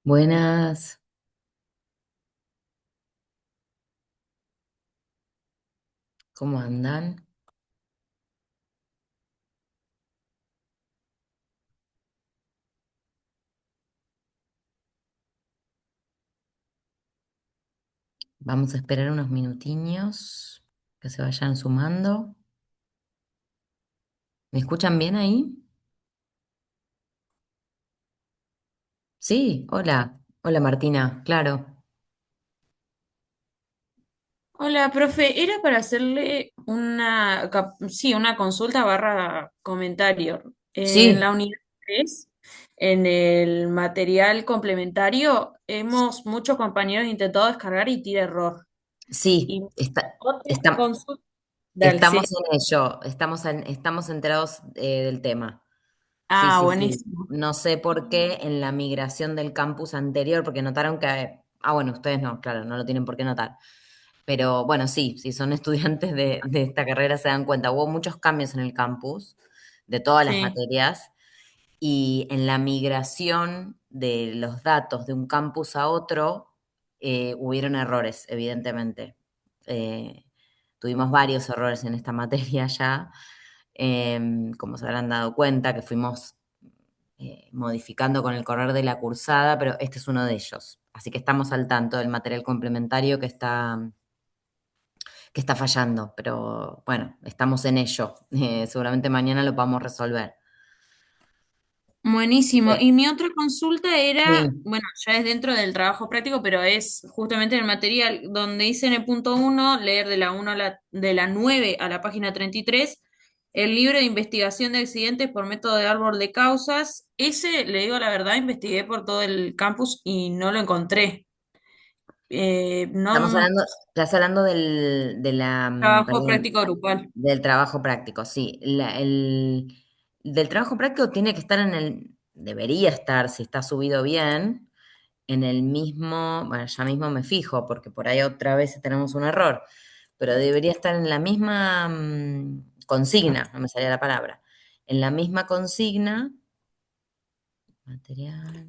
Buenas, ¿cómo andan? Vamos a esperar unos minutiños que se vayan sumando. ¿Me escuchan bien ahí? Sí, hola. Hola Martina, claro. Hola, profe, era para hacerle sí, una consulta barra comentario. En Sí, la unidad 3, en el material complementario, muchos compañeros intentado descargar y tira error. sí, Y otra consulta, dale, estamos sí. en ello, estamos enterados del tema. Sí, Ah, sí, sí. buenísimo. No sé por qué en la migración del campus anterior, porque notaron que, bueno, ustedes no, claro, no lo tienen por qué notar. Pero bueno, sí, si son estudiantes de esta carrera se dan cuenta, hubo muchos cambios en el campus de todas las Sí. materias y en la migración de los datos de un campus a otro hubieron errores, evidentemente. Eh, Tuvimos varios errores en esta materia ya, como se habrán dado cuenta, que fuimos modificando con el correr de la cursada, pero este es uno de ellos. Así que estamos al tanto del material complementario que está fallando, pero bueno, estamos en ello. Seguramente mañana lo podamos resolver. Buenísimo. Eh, Y mi otra consulta era, Sí, bueno, ya es dentro del trabajo práctico, pero es justamente en el material donde dice en el punto uno leer de la 1 de la 9 a la página 33 el libro de investigación de accidentes por método de árbol de causas. Ese, le digo la verdad, investigué por todo el campus y no lo encontré. estamos No, hablando, estás hablando trabajo perdón, práctico grupal. del trabajo práctico, sí. Del trabajo práctico tiene que estar debería estar, si está subido bien, en el mismo, bueno, ya mismo me fijo, porque por ahí otra vez tenemos un error, pero debería estar en la misma consigna, no me salía la palabra, en la misma consigna, material,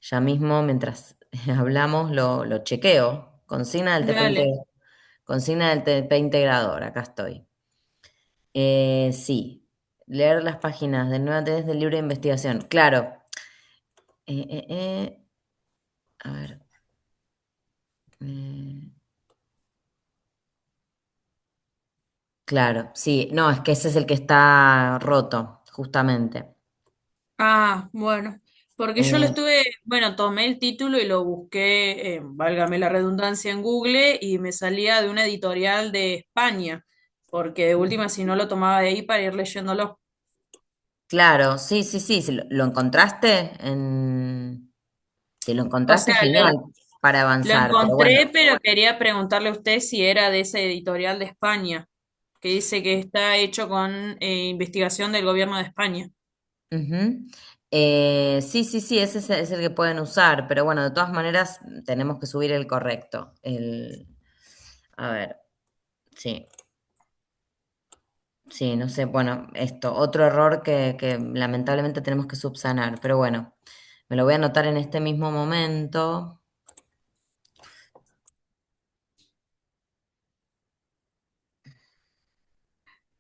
ya mismo mientras hablamos lo chequeo, Dale. consigna del TP integrador, acá estoy. Sí, leer las páginas del 9 a 3 del libro de investigación, claro. eh, eh, eh, a ver. eh, Claro, sí, no, es que ese es el que está roto, justamente. Ah, bueno, porque yo lo Eh, estuve, bueno, tomé el título y lo busqué, válgame la redundancia, en Google y me salía de una editorial de España, porque de última si no lo tomaba de ahí para ir leyéndolo. claro, sí, sí, sí, si lo encontraste, si lo O encontraste, sea, genial para lo avanzar, pero bueno, encontré, pero quería preguntarle a usted si era de esa editorial de España, que dice que está hecho con investigación del gobierno de España. ujú. Sí, sí, sí, ese es el que pueden usar, pero bueno, de todas maneras tenemos que subir el correcto. A ver, sí, sí, no sé, bueno, otro error que lamentablemente tenemos que subsanar, pero bueno, me lo voy a anotar en este mismo momento.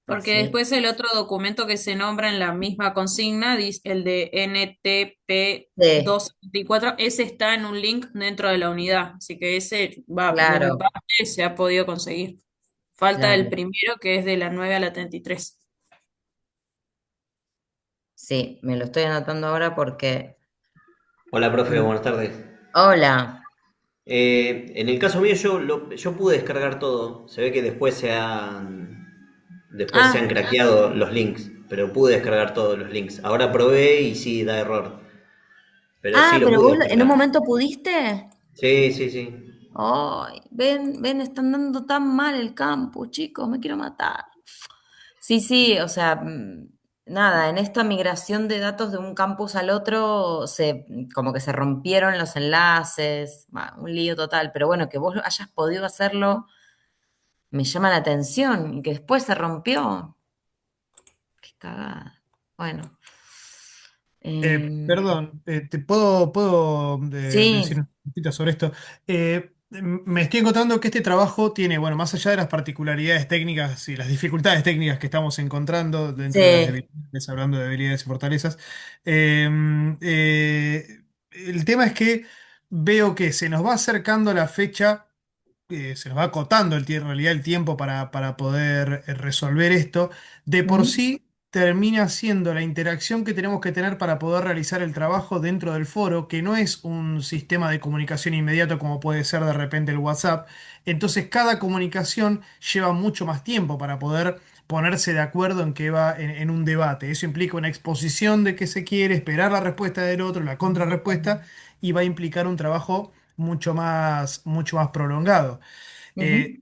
Porque Así, después el otro documento que se nombra en la misma consigna, el de NTP sí, 274, ese está en un link dentro de la unidad, así que ese va, de mi claro, parte se ha podido conseguir. Falta el claro. primero que es de la 9 a la 33. Sí, me lo estoy anotando ahora porque... Hola, profe, mm, buenas tardes. Hola. En el caso mío yo pude descargar todo. Se ve que después se han Ah, craqueado los links, pero pude descargar todos los links. Ahora probé y sí, da error, pero sí Ah, lo pero pude vos en un descargar. momento pudiste. Sí, sí, sí. Ay, ven, ven, están dando tan mal el campus, chicos, me quiero matar. Sí, sí, o sea, nada, en esta migración de datos de un campus al otro, como que se rompieron los enlaces, un lío total, pero bueno, que vos hayas podido hacerlo me llama la atención y que después se rompió, qué cagada. Bueno, Perdón, ¿puedo decir Sí. un poquito sobre esto? Me estoy encontrando que este trabajo tiene, bueno, más allá de las particularidades técnicas y las dificultades técnicas que estamos encontrando dentro de las Sí. debilidades, hablando de debilidades y fortalezas, eh, el tema es que veo que se nos va acercando la fecha, se nos va acotando en realidad el tiempo para poder resolver esto. De por Ujú, sí termina siendo la interacción que tenemos que tener para poder realizar el trabajo dentro del foro, que no es un sistema de comunicación inmediato como puede ser de repente el WhatsApp. Entonces cada comunicación lleva mucho más tiempo para poder ponerse de acuerdo en qué va en un debate. Eso implica una exposición de qué se quiere, esperar la respuesta del otro, la contrarrespuesta, y va a implicar un trabajo mucho más prolongado. ujú. Eh,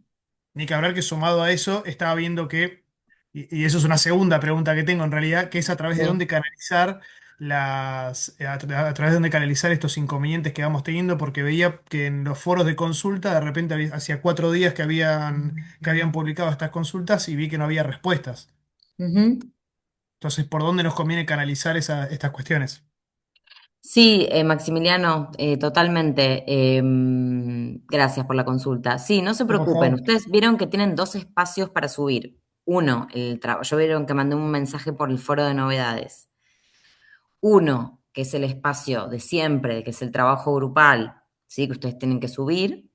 Ni que hablar que sumado a eso, estaba viendo que, y eso es una segunda pregunta que tengo en realidad, que es a través de Sí. dónde canalizar a través de dónde canalizar estos inconvenientes que vamos teniendo, porque veía que en los foros de consulta, de repente hacía 4 días que habían publicado estas consultas y vi que no había respuestas. Ujú. Entonces, ¿por dónde nos conviene canalizar estas cuestiones? Sí, Maximiliano, totalmente. Gracias por la consulta. Sí, no se No, por preocupen. favor. Ustedes vieron que tienen dos espacios para subir. Uno, yo vieron que mandé un mensaje por el foro de novedades. Uno, que es el espacio de siempre, que es el trabajo grupal, ¿sí? Que ustedes tienen que subir.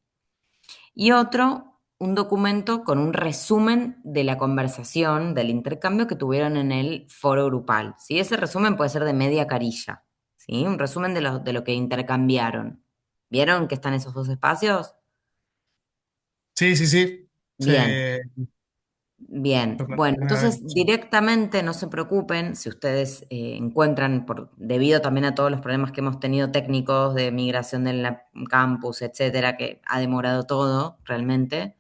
Y otro, un documento con un resumen de la conversación, del intercambio que tuvieron en el foro grupal, ¿sí? Ese resumen puede ser de media carilla, ¿sí? Un resumen de lo que intercambiaron. ¿Vieron que están esos dos espacios? Sí, sí, sí. Bien. Se, Bien, bueno, entonces directamente no se preocupen si ustedes encuentran, debido también a todos los problemas que hemos tenido técnicos de migración del campus, etcétera, que ha demorado todo realmente.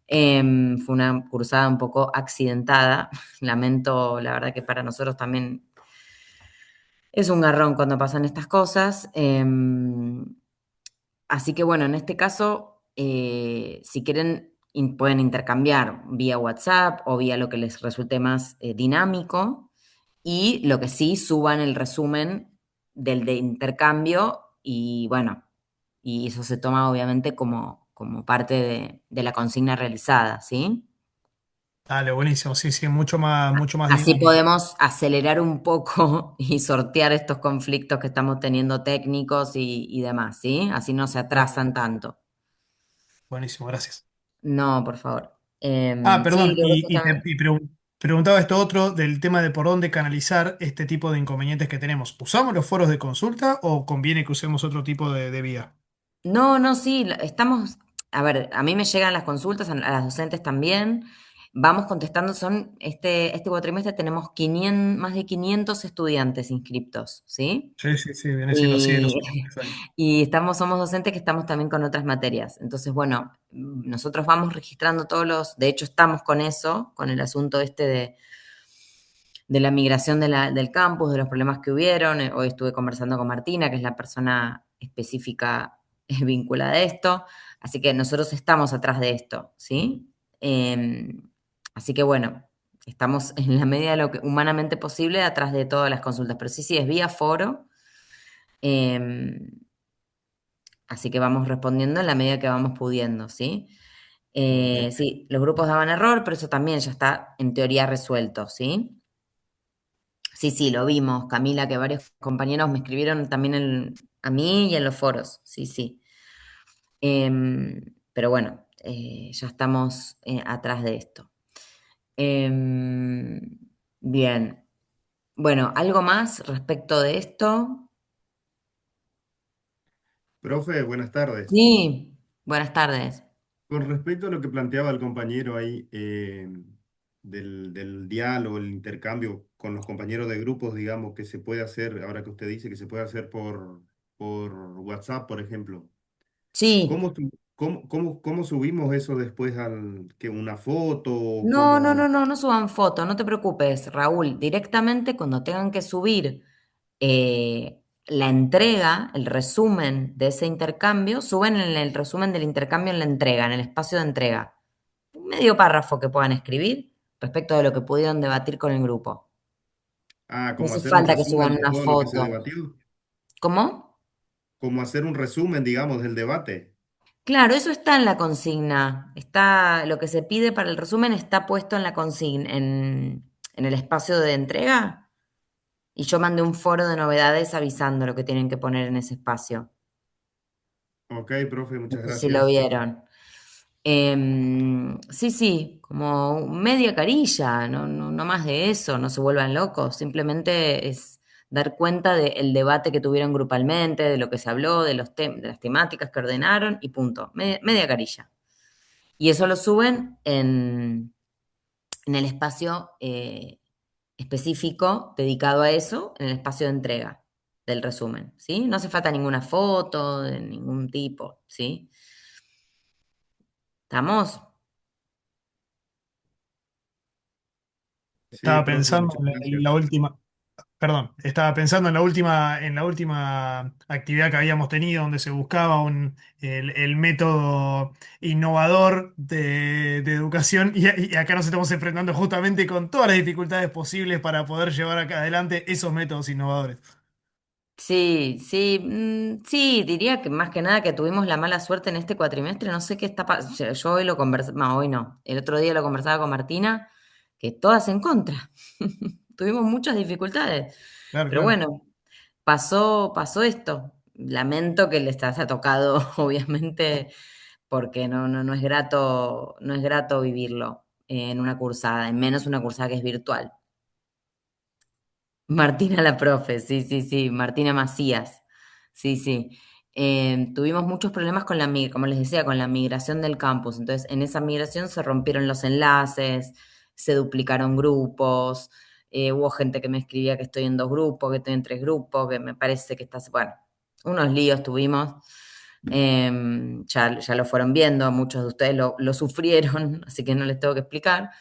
Fue una cursada un poco accidentada. Lamento, la verdad que para nosotros también es un garrón cuando pasan estas cosas. Así que bueno, en este caso, si quieren, pueden intercambiar vía WhatsApp o vía lo que les resulte más dinámico. Y lo que sí, suban el resumen del de intercambio y bueno, y eso se toma obviamente como parte de la consigna realizada, ¿sí? Dale, buenísimo, sí, sí, mucho más Así dinámico. podemos acelerar un poco y sortear estos conflictos que estamos teniendo técnicos y demás, ¿sí? Así no se Dale, atrasan tanto. buenísimo, gracias. No, por favor. Sí, Perdón, los grupos también. preguntaba esto otro del tema de por dónde canalizar este tipo de inconvenientes que tenemos. ¿Usamos los foros de consulta o conviene que usemos otro tipo de vía? No, no, sí, estamos, a ver, a mí me llegan las consultas, a las docentes también, vamos contestando, este cuatrimestre tenemos 500, más de 500 estudiantes inscriptos, ¿sí? Sí, sí, sí, viene siendo así de Y, los últimos años. y somos docentes que estamos también con otras materias. Entonces, bueno, nosotros vamos registrando de hecho estamos con eso, con el asunto este de la migración del campus, de los problemas que hubieron. Hoy estuve conversando con Martina, que es la persona específica vinculada a esto. Así que nosotros estamos atrás de esto, ¿sí? Eh, Así que bueno, estamos en la medida de lo que humanamente posible atrás de todas las consultas. Pero sí, sí, es vía foro. eh, Así que vamos respondiendo en la medida que vamos pudiendo, ¿sí? Ok. Sí, los grupos daban error, pero eso también ya está en teoría resuelto, ¿sí? Sí, sí, lo vimos, Camila, que varios compañeros me escribieron también a mí y en los foros, sí, sí. Pero bueno, ya estamos atrás de esto. Em, Bien, bueno, ¿algo más respecto de esto? Profe, buenas tardes. Sí, buenas tardes. Con respecto a lo que planteaba el compañero ahí, del diálogo, el intercambio con los compañeros de grupos, digamos, que se puede hacer, ahora que usted dice que se puede hacer por WhatsApp, por ejemplo. Sí, ¿Cómo subimos eso después que una foto o no, no, cómo? no, no, no suban fotos, no te preocupes, Raúl. Directamente cuando tengan que subir la entrega, el resumen de ese intercambio, suben en el resumen del intercambio en la entrega, en el espacio de entrega. Un medio párrafo que puedan escribir respecto de lo que pudieron debatir con el grupo. Ah, No como hace hacer un falta que resumen suban de una todo lo que se foto. debatió. ¿Cómo? Como hacer un resumen, digamos, del debate. Claro, eso está en la consigna. Está, lo que se pide para el resumen está puesto en la consigna, en el espacio de entrega. Y yo mandé un foro de novedades avisando lo que tienen que poner en ese espacio. Ok, profe, No muchas sé si lo gracias. vieron. Sí, sí, como media carilla, no más de eso, no se vuelvan locos. Simplemente es dar cuenta del debate que tuvieron grupalmente, de lo que se habló, de las temáticas que ordenaron y punto. Media carilla. Y eso lo suben en el espacio específico dedicado a eso, en el espacio de entrega del resumen, ¿sí? No hace falta ninguna foto de ningún tipo, ¿sí? ¿Estamos? Sí, Estaba profe, pensando muchas en gracias. la última, perdón, estaba pensando en la última actividad que habíamos tenido donde se buscaba el método innovador de educación y acá nos estamos enfrentando justamente con todas las dificultades posibles para poder llevar acá adelante esos métodos innovadores. Sí, sí, sí, diría que más que nada que tuvimos la mala suerte en este cuatrimestre, no sé qué está pasando, yo hoy lo conversaba, no, hoy no, el otro día lo conversaba con Martina, que todas en contra, tuvimos muchas dificultades, Claro, pero claro. bueno, pasó esto, lamento que les haya tocado, obviamente, porque no es grato, no es grato vivirlo en una cursada, en menos una cursada que es virtual. Martina la profe, sí, sí, sí, Martina Macías, sí, sí. Tuvimos muchos problemas con como les decía, con la migración del campus. Entonces, en esa migración se rompieron los enlaces, se duplicaron grupos, hubo gente que me escribía que estoy en dos grupos, que estoy en tres grupos, que me parece que estás, bueno, unos líos tuvimos. Ya lo fueron viendo, muchos de ustedes lo sufrieron, así que no les tengo que explicar.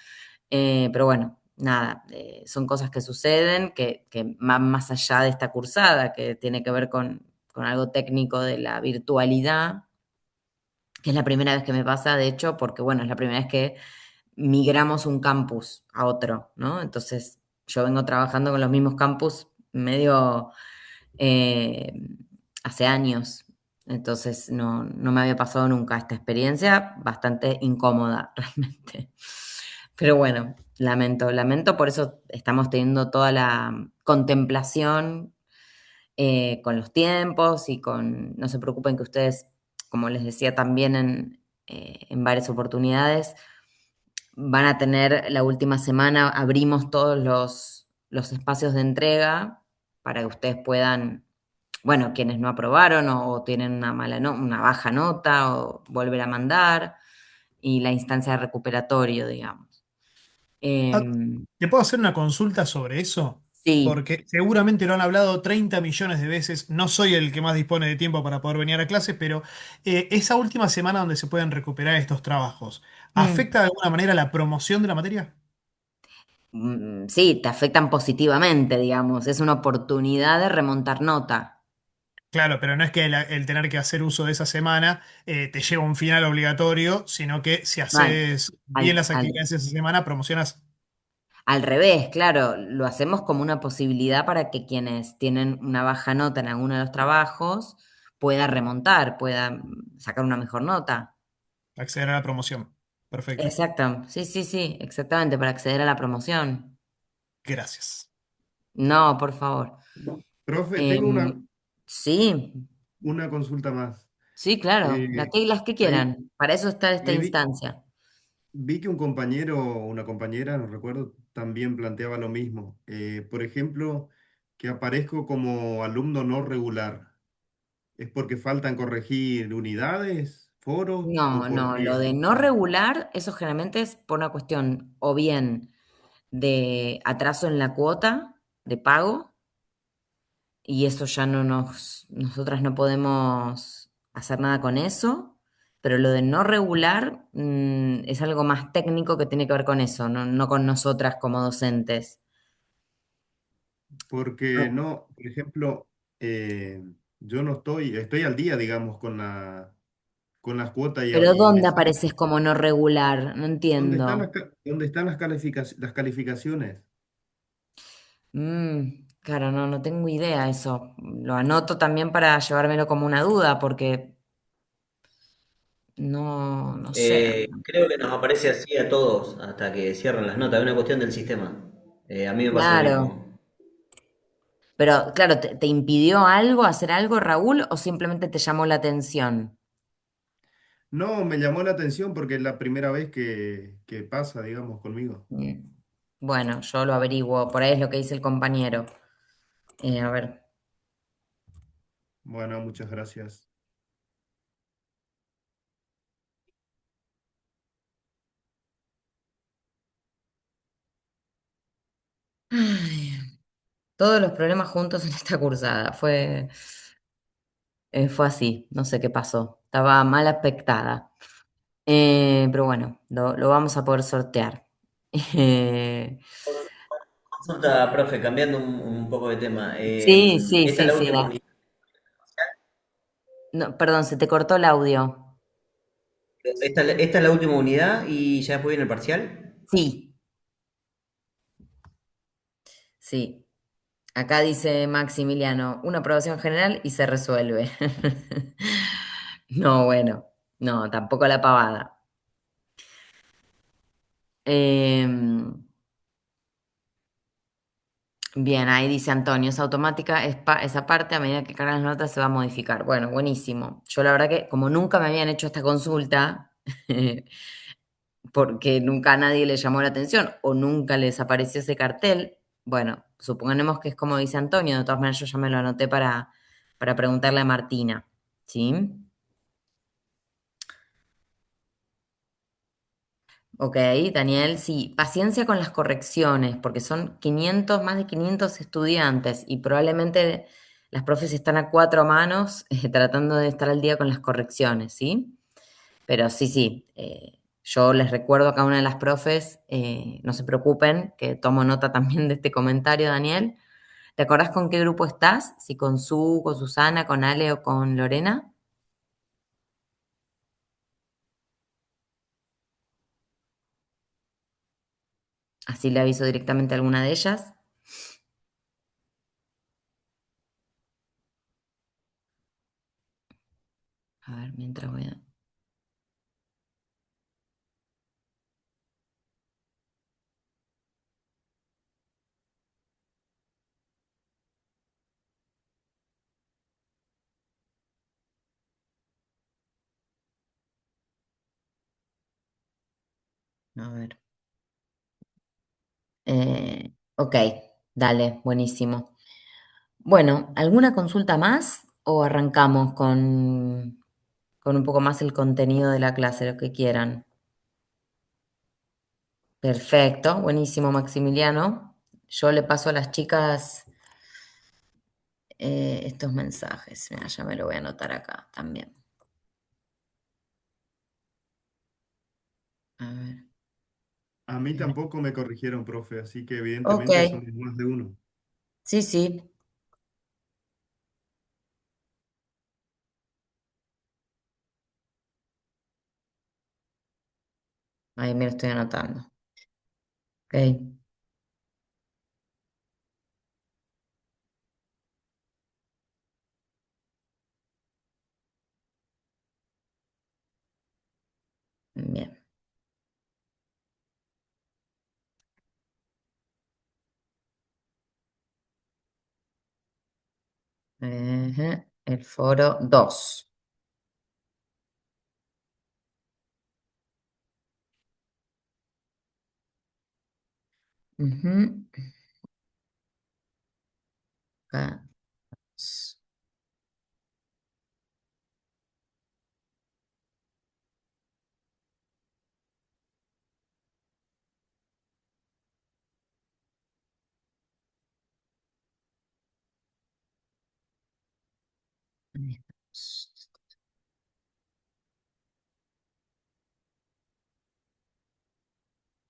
Pero bueno, nada, son cosas que suceden, que van más allá de esta cursada, que tiene que ver con algo técnico de la virtualidad, que es la primera vez que me pasa, de hecho, porque bueno, es la primera vez que migramos un campus a otro, ¿no? Entonces, yo vengo trabajando con los mismos campus medio eh, hace años. Entonces no me había pasado nunca esta experiencia, bastante incómoda realmente. Pero bueno, lamento, por eso estamos teniendo toda la contemplación con los tiempos y no se preocupen que ustedes, como les decía también en varias oportunidades, van a tener la última semana, abrimos todos los espacios de entrega para que ustedes puedan, bueno, quienes no aprobaron o tienen una baja nota o volver a mandar y la instancia de recuperatorio, digamos. Ah, Em, ¿te puedo hacer una consulta sobre eso? sí, Porque seguramente lo han hablado 30 millones de veces. No soy el que más dispone de tiempo para poder venir a clase, pero esa última semana donde se pueden recuperar estos trabajos, mm, ¿afecta de alguna manera la promoción de la materia? sí, te afectan positivamente, digamos, es una oportunidad de remontar nota. Claro, pero no es que el tener que hacer uso de esa semana te lleva a un final obligatorio, sino que si Al, haces bien al, las al- actividades de esa semana, promocionas. Al revés, claro, lo hacemos como una posibilidad para que quienes tienen una baja nota en alguno de los trabajos pueda remontar, pueda sacar una mejor nota. Acceder a la promoción. Perfecto. Exacto, sí, sí, sí, exactamente, para acceder a la promoción. Gracias. No, por favor. Profe, tengo Em, sí, una consulta más. sí, claro, Eh, las que ahí, quieran. Para eso está esta ahí instancia. vi que un compañero o una compañera, no recuerdo, también planteaba lo mismo. Por ejemplo, que aparezco como alumno no regular. ¿Es porque faltan corregir unidades, foros o No, no, lo porque... de no regular, eso generalmente es por una cuestión o bien de atraso en la cuota de pago, y eso ya nosotras no podemos hacer nada con eso, pero lo de no regular es algo más técnico que tiene que ver con eso, no con nosotras como docentes. Porque No. no, por ejemplo, yo no estoy al día, digamos, con las cuotas Pero y me ¿dónde sale, apareces como no regular? No ¿dónde están entiendo. dónde están las calificaciones? Claro, no, no tengo idea eso. Lo anoto también para llevármelo como una duda, porque no, no sé. Creo que nos aparece así a todos hasta que cierran las notas. Es una cuestión del sistema. A mí me pasa lo Claro. mismo. Pero claro, ¿te impidió algo, hacer algo, Raúl, o simplemente te llamó la atención? No, me llamó la atención porque es la primera vez que pasa, digamos, conmigo. Mm. Bueno, yo lo averiguo, por ahí es lo que dice el compañero. A ver. Bueno, muchas gracias. Ay, todos los problemas juntos en esta cursada. Fue así, no sé qué pasó. Estaba mal aspectada. Pero bueno, lo vamos a poder sortear. Eh, Consulta, profe, cambiando un poco de tema. sí, sí, Esta es sí, la sí. última unidad. No, perdón, se te cortó el audio. Esta es la última unidad y ya después viene el parcial. Sí, sí. Acá dice Maximiliano, una aprobación general y se resuelve. No, bueno, no, tampoco la pavada. Em, Bien, ahí dice Antonio, es automática, esa parte a medida que cargan las notas se va a modificar. Bueno, buenísimo. Yo la verdad que como nunca me habían hecho esta consulta, porque nunca a nadie le llamó la atención o nunca les apareció ese cartel, bueno, suponemos que es como dice Antonio, de todas maneras yo ya me lo anoté para preguntarle a Martina, ¿sí? Ok, Daniel, sí, paciencia con las correcciones, porque son 500, más de 500 estudiantes y probablemente las profes están a cuatro manos tratando de estar al día con las correcciones, ¿sí? Pero sí, sí, yo les recuerdo a cada una de las profes, no se preocupen, que tomo nota también de este comentario, Daniel. ¿Te acordás con qué grupo estás? Si con Su, con Susana, con Ale o con Lorena. Así le aviso directamente a alguna de ellas. A ver, mientras voy a... A ver. Ok, dale, buenísimo. Bueno, ¿alguna consulta más o arrancamos con un poco más el contenido de la clase, lo que quieran? Perfecto, buenísimo, Maximiliano. Yo le paso a las chicas estos mensajes. Mira, ya me lo voy a anotar acá también. A ver. A mí tampoco me corrigieron, profe, así que Ok, evidentemente son más de uno. sí, sí. Ahí me lo estoy anotando. Ok, bien. El foro 2. Ujú. Acá.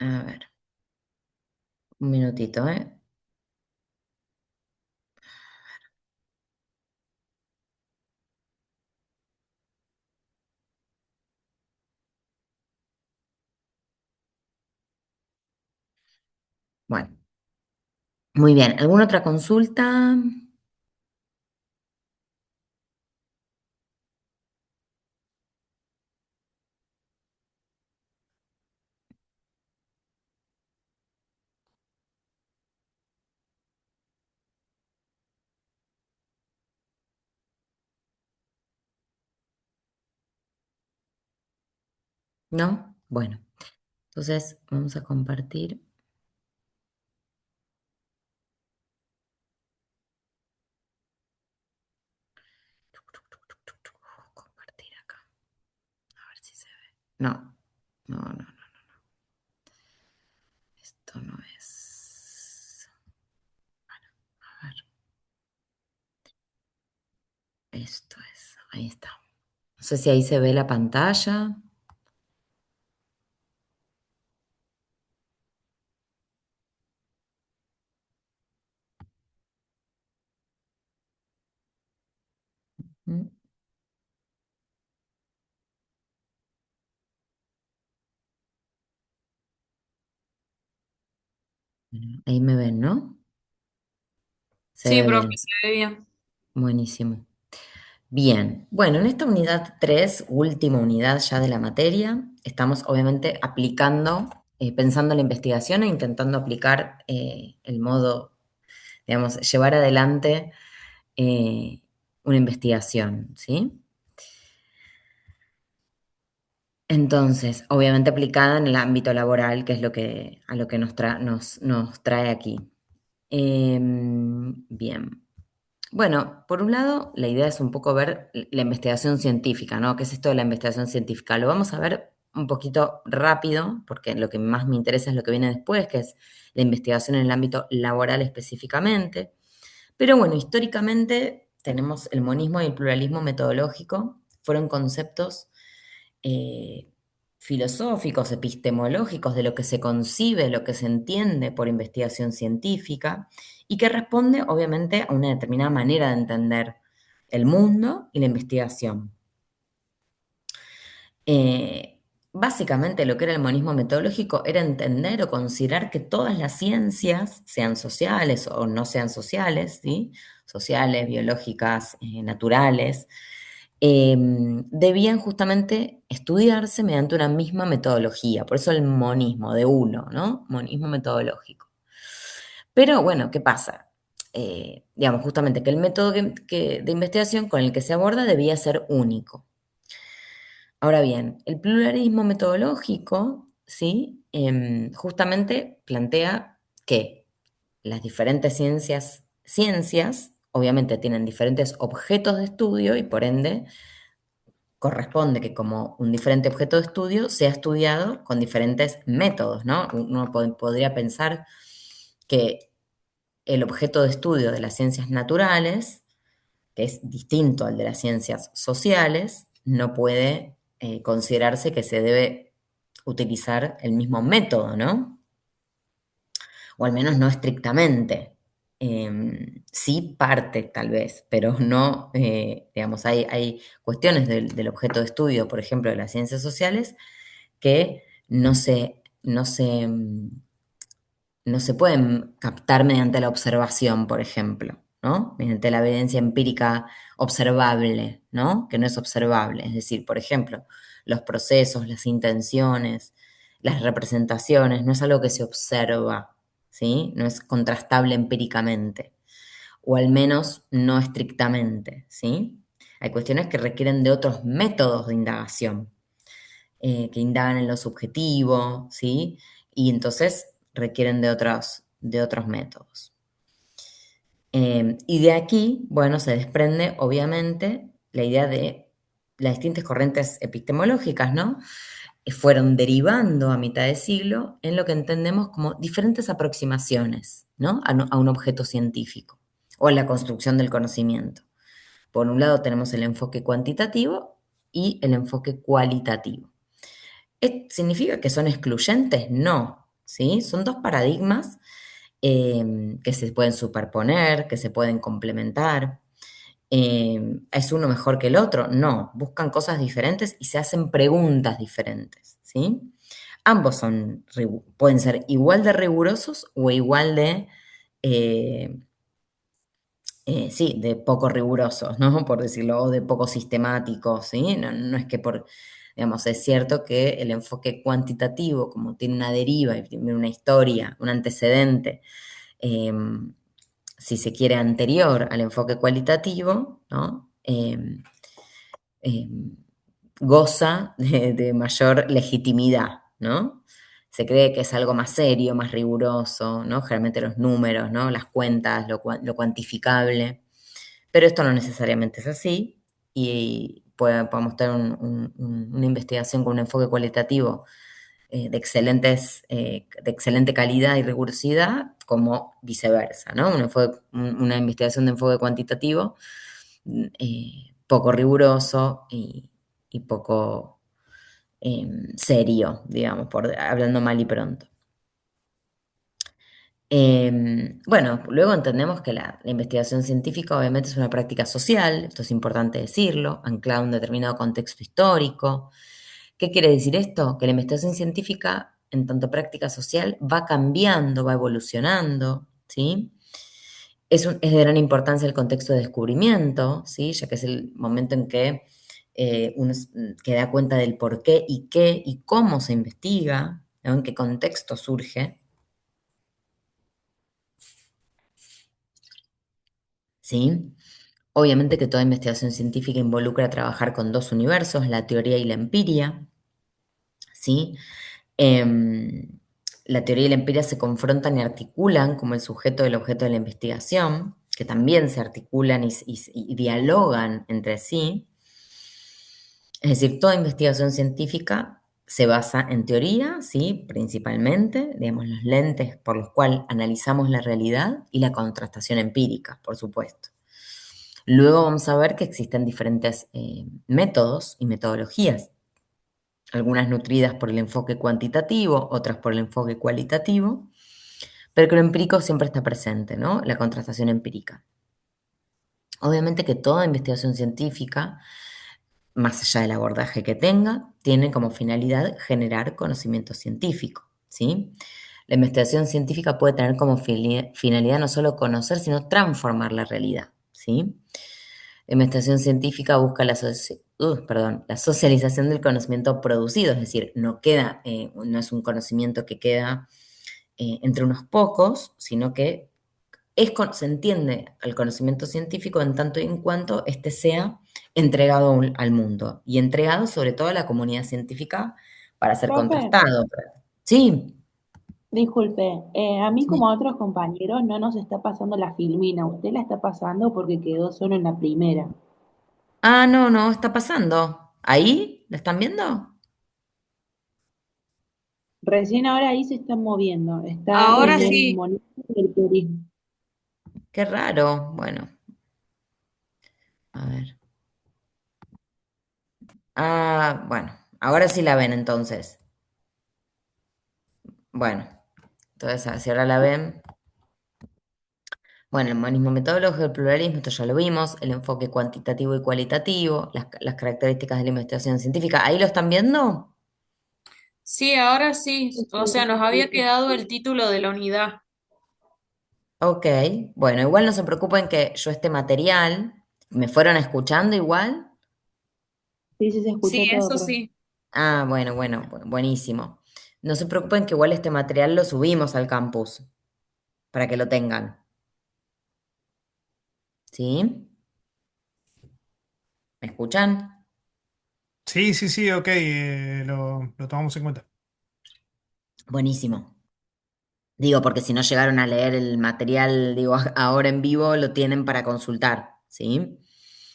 A ver, un minutito, ¿eh? Bueno. Muy bien, ¿alguna otra consulta? ¿No? Bueno, entonces vamos a compartir. Compartir acá, a ver si se ve. No, no, no, no, esto no es. A ver, esto es, ahí está. No sé si ahí se ve la pantalla. Mm, bueno, ahí me ven, ¿no? Se Sí, ve profe, bien. se ve bien. Buenísimo. Bien, bueno, en esta unidad 3, última unidad ya de la materia, estamos obviamente aplicando, pensando en la investigación e intentando aplicar el modo, digamos, llevar adelante eh, una investigación, ¿sí? Entonces, obviamente aplicada en el ámbito laboral, que es lo que, a lo que nos trae aquí. Bien. Bueno, por un lado, la idea es un poco ver la investigación científica, ¿no? ¿Qué es esto de la investigación científica? Lo vamos a ver un poquito rápido, porque lo que más me interesa es lo que viene después, que es la investigación en el ámbito laboral específicamente. Pero bueno, históricamente tenemos el monismo y el pluralismo metodológico, fueron conceptos eh, filosóficos, epistemológicos de lo que se concibe, lo que se entiende por investigación científica y que responde obviamente a una determinada manera de entender el mundo y la investigación. Básicamente lo que era el monismo metodológico era entender o considerar que todas las ciencias, sean sociales o no sean sociales, ¿sí? Sociales, biológicas, naturales, debían justamente estudiarse mediante una misma metodología, por eso el monismo de uno, ¿no? Monismo metodológico. Pero bueno, ¿qué pasa? Digamos, justamente que el método de investigación con el que se aborda debía ser único. Ahora bien, el pluralismo metodológico, ¿sí? Justamente plantea que las diferentes ciencias obviamente tienen diferentes objetos de estudio y por ende corresponde que como un diferente objeto de estudio sea estudiado con diferentes métodos, ¿no? Uno podría pensar que el objeto de estudio de las ciencias naturales, que es distinto al de las ciencias sociales, no puede considerarse que se debe utilizar el mismo método, ¿no? O al menos no estrictamente. Sí parte tal vez, pero no, digamos, hay cuestiones del objeto de estudio, por ejemplo, de las ciencias sociales, que no se pueden captar mediante la observación, por ejemplo, ¿no? Mediante la evidencia empírica observable, ¿no? Que no es observable. Es decir, por ejemplo, los procesos, las intenciones, las representaciones, no es algo que se observa, ¿sí? No es contrastable empíricamente, o al menos no estrictamente, ¿sí? Hay cuestiones que requieren de otros métodos de indagación, que indagan en lo subjetivo, ¿sí? Y entonces requieren de otros métodos. Y de aquí, bueno, se desprende obviamente la idea de las distintas corrientes epistemológicas, ¿no? Fueron derivando a mitad de siglo en lo que entendemos como diferentes aproximaciones, ¿no? A un objeto científico o a la construcción del conocimiento. Por un lado tenemos el enfoque cuantitativo y el enfoque cualitativo. ¿Significa que son excluyentes? No, ¿sí? Son dos paradigmas que se pueden superponer, que se pueden complementar. ¿Es uno mejor que el otro? No, buscan cosas diferentes y se hacen preguntas diferentes, ¿sí? Ambos pueden ser igual de rigurosos o igual de eh, sí, de poco rigurosos, ¿no? Por decirlo, o de poco sistemáticos, ¿sí? No es que digamos, es cierto que el enfoque cuantitativo, como tiene una deriva y tiene una historia, un antecedente, si se quiere, anterior al enfoque cualitativo, ¿no? Eh, goza de mayor legitimidad, ¿no? Se cree que es algo más serio, más riguroso, ¿no? Generalmente los números, ¿no? Las cuentas, lo cuantificable. Pero esto no necesariamente es así y podemos tener una investigación con un enfoque cualitativo de excelente calidad y rigurosidad, como viceversa, ¿no? Una investigación de enfoque cuantitativo poco riguroso y poco serio, digamos, hablando mal y pronto. Bueno, luego entendemos que la investigación científica obviamente es una práctica social, esto es importante decirlo, anclada a un determinado contexto histórico. ¿Qué quiere decir esto? Que la investigación científica, en tanto práctica social, va cambiando, va evolucionando, ¿sí? Es de gran importancia el contexto de descubrimiento, ¿sí? Ya que es el momento en que que da cuenta del por qué y qué y cómo se investiga, ¿no? En qué contexto surge, ¿sí? Obviamente que toda investigación científica involucra trabajar con dos universos, la teoría y la empiria, ¿sí? Em, la teoría y la empiria se confrontan y articulan como el sujeto y el objeto de la investigación, que también se articulan y dialogan entre sí. Es decir, toda investigación científica se basa en teoría, ¿sí? Principalmente, digamos, los lentes por los cuales analizamos la realidad y la contrastación empírica, por supuesto. Luego vamos a ver que existen diferentes métodos y metodologías, algunas nutridas por el enfoque cuantitativo, otras por el enfoque cualitativo, pero que lo empírico siempre está presente, ¿no? La contrastación empírica. Obviamente que toda investigación científica, más allá del abordaje que tenga, tiene como finalidad generar conocimiento científico, ¿sí? La investigación científica puede tener como finalidad no solo conocer, sino transformar la realidad, ¿sí? La investigación científica busca la socialización del conocimiento producido, es decir, no es un conocimiento que queda entre unos pocos, sino que se entiende al conocimiento científico en tanto y en cuanto éste sea entregado al mundo y entregado sobre todo a la comunidad científica para ser Profe, contrastado. Sí, disculpe, a mí sí. como a otros compañeros no nos está pasando la filmina, usted la está pasando porque quedó solo en la primera. Ah, no, no, está pasando. ¿Ahí? ¿La están viendo? Recién ahora ahí se está moviendo, está Ahora en el sí. monitor del turismo. Qué raro. Bueno, a ver. Ah, bueno, ahora sí la ven entonces. Bueno, entonces, si ahora la ven. Bueno, el humanismo metodológico, el pluralismo, esto ya lo vimos, el enfoque cuantitativo y cualitativo, las características de la investigación científica. ¿Ahí lo están viendo? Sí, ahora sí. O sea, nos había quedado el título de la unidad. Ok, bueno, igual no se preocupen que yo este material, ¿me fueron escuchando igual? Sí, sí, se Sí, escuchó todo, eso profe. sí. Ah, buenísimo. No se preocupen que igual este material lo subimos al campus para que lo tengan. ¿Sí? ¿Me escuchan? Sí, sí, sí, ok, lo tomamos en cuenta. Buenísimo. Digo, porque si no llegaron a leer el material, digo, ahora en vivo lo tienen para consultar, ¿sí?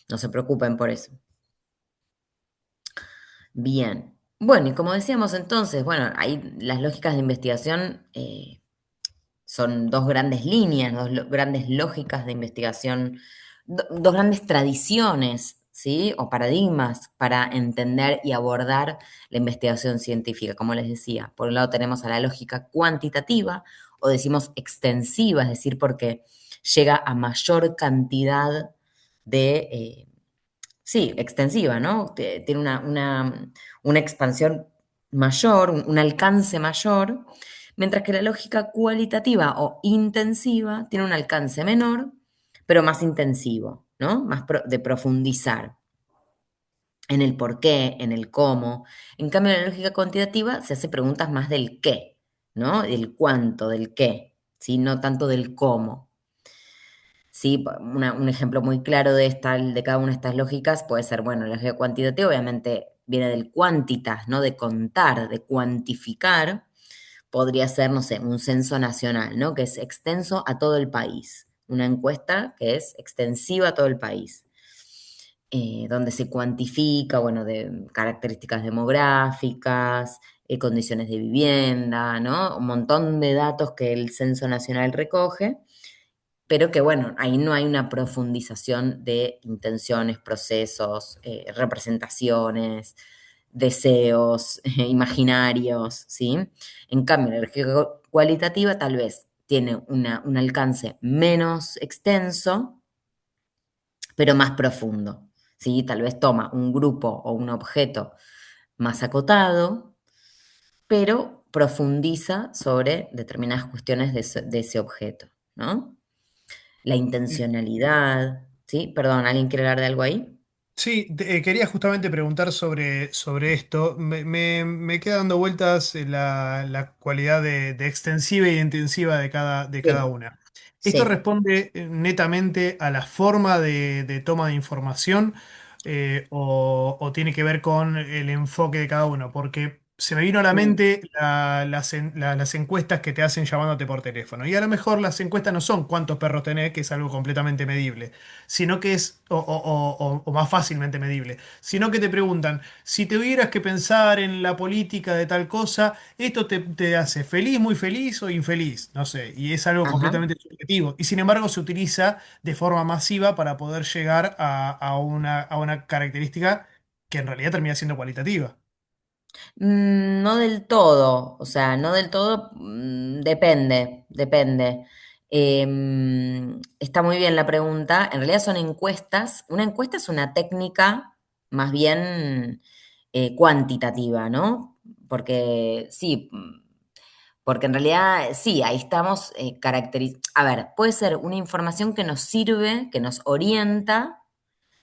No se preocupen por eso. Bien. Bueno, y como decíamos entonces, bueno, ahí las lógicas de investigación son dos grandes líneas, grandes lógicas de investigación, dos grandes tradiciones, ¿sí? O paradigmas para entender y abordar la investigación científica, como les decía. Por un lado tenemos a la lógica cuantitativa, o decimos extensiva, es decir, porque llega a mayor cantidad sí, extensiva, ¿no? Tiene una expansión mayor, un alcance mayor, Mientras que la lógica cualitativa o intensiva tiene un alcance menor, pero más intensivo, ¿no? De profundizar en el por qué, en el cómo. En cambio, en la lógica cuantitativa se hace preguntas más del qué, ¿no? Del cuánto, del qué, ¿sí? No tanto del cómo. ¿Sí? Un ejemplo muy claro de cada una de estas lógicas puede ser, bueno, la lógica cuantitativa obviamente viene del quantitas, ¿no? De contar, de cuantificar. Podría ser, no sé, un censo nacional, ¿no? Que es extenso a todo el país. Una encuesta que es extensiva a todo el país. Donde se cuantifica, bueno, de características demográficas, condiciones de vivienda, ¿no? Un montón de datos que el Censo Nacional recoge, pero que, bueno, ahí no hay una profundización de intenciones, procesos, representaciones, deseos, imaginarios, ¿sí? En cambio, la energía cualitativa tal vez tiene un alcance menos extenso, pero más profundo, ¿sí? Tal vez toma un grupo o un objeto más acotado, pero profundiza sobre determinadas cuestiones de ese objeto, ¿no? La intencionalidad, ¿sí? Perdón, ¿alguien quiere hablar de algo ahí? Sí, quería justamente preguntar sobre esto. Me queda dando vueltas la cualidad de extensiva e intensiva de cada Sí, una. ¿Esto sí. responde netamente a la forma de toma de información o tiene que ver con el enfoque de cada uno? Porque se me vino a la Mm, mente las encuestas que te hacen llamándote por teléfono. Y a lo mejor las encuestas no son cuántos perros tenés, que es algo completamente medible, sino que es, o más fácilmente medible, sino que te preguntan, si tuvieras que pensar en la política de tal cosa, esto te hace feliz, muy feliz o infeliz, no sé, y es algo ajá. completamente subjetivo. Y sin embargo se utiliza de forma masiva para poder llegar a una característica que en realidad termina siendo cualitativa. No del todo, o sea, no del todo, depende, depende. Está muy bien la pregunta. En realidad son encuestas. Una encuesta es una técnica más bien cuantitativa, ¿no? Porque sí, porque en realidad sí, ahí estamos A ver, puede ser una información que nos sirve, que nos orienta,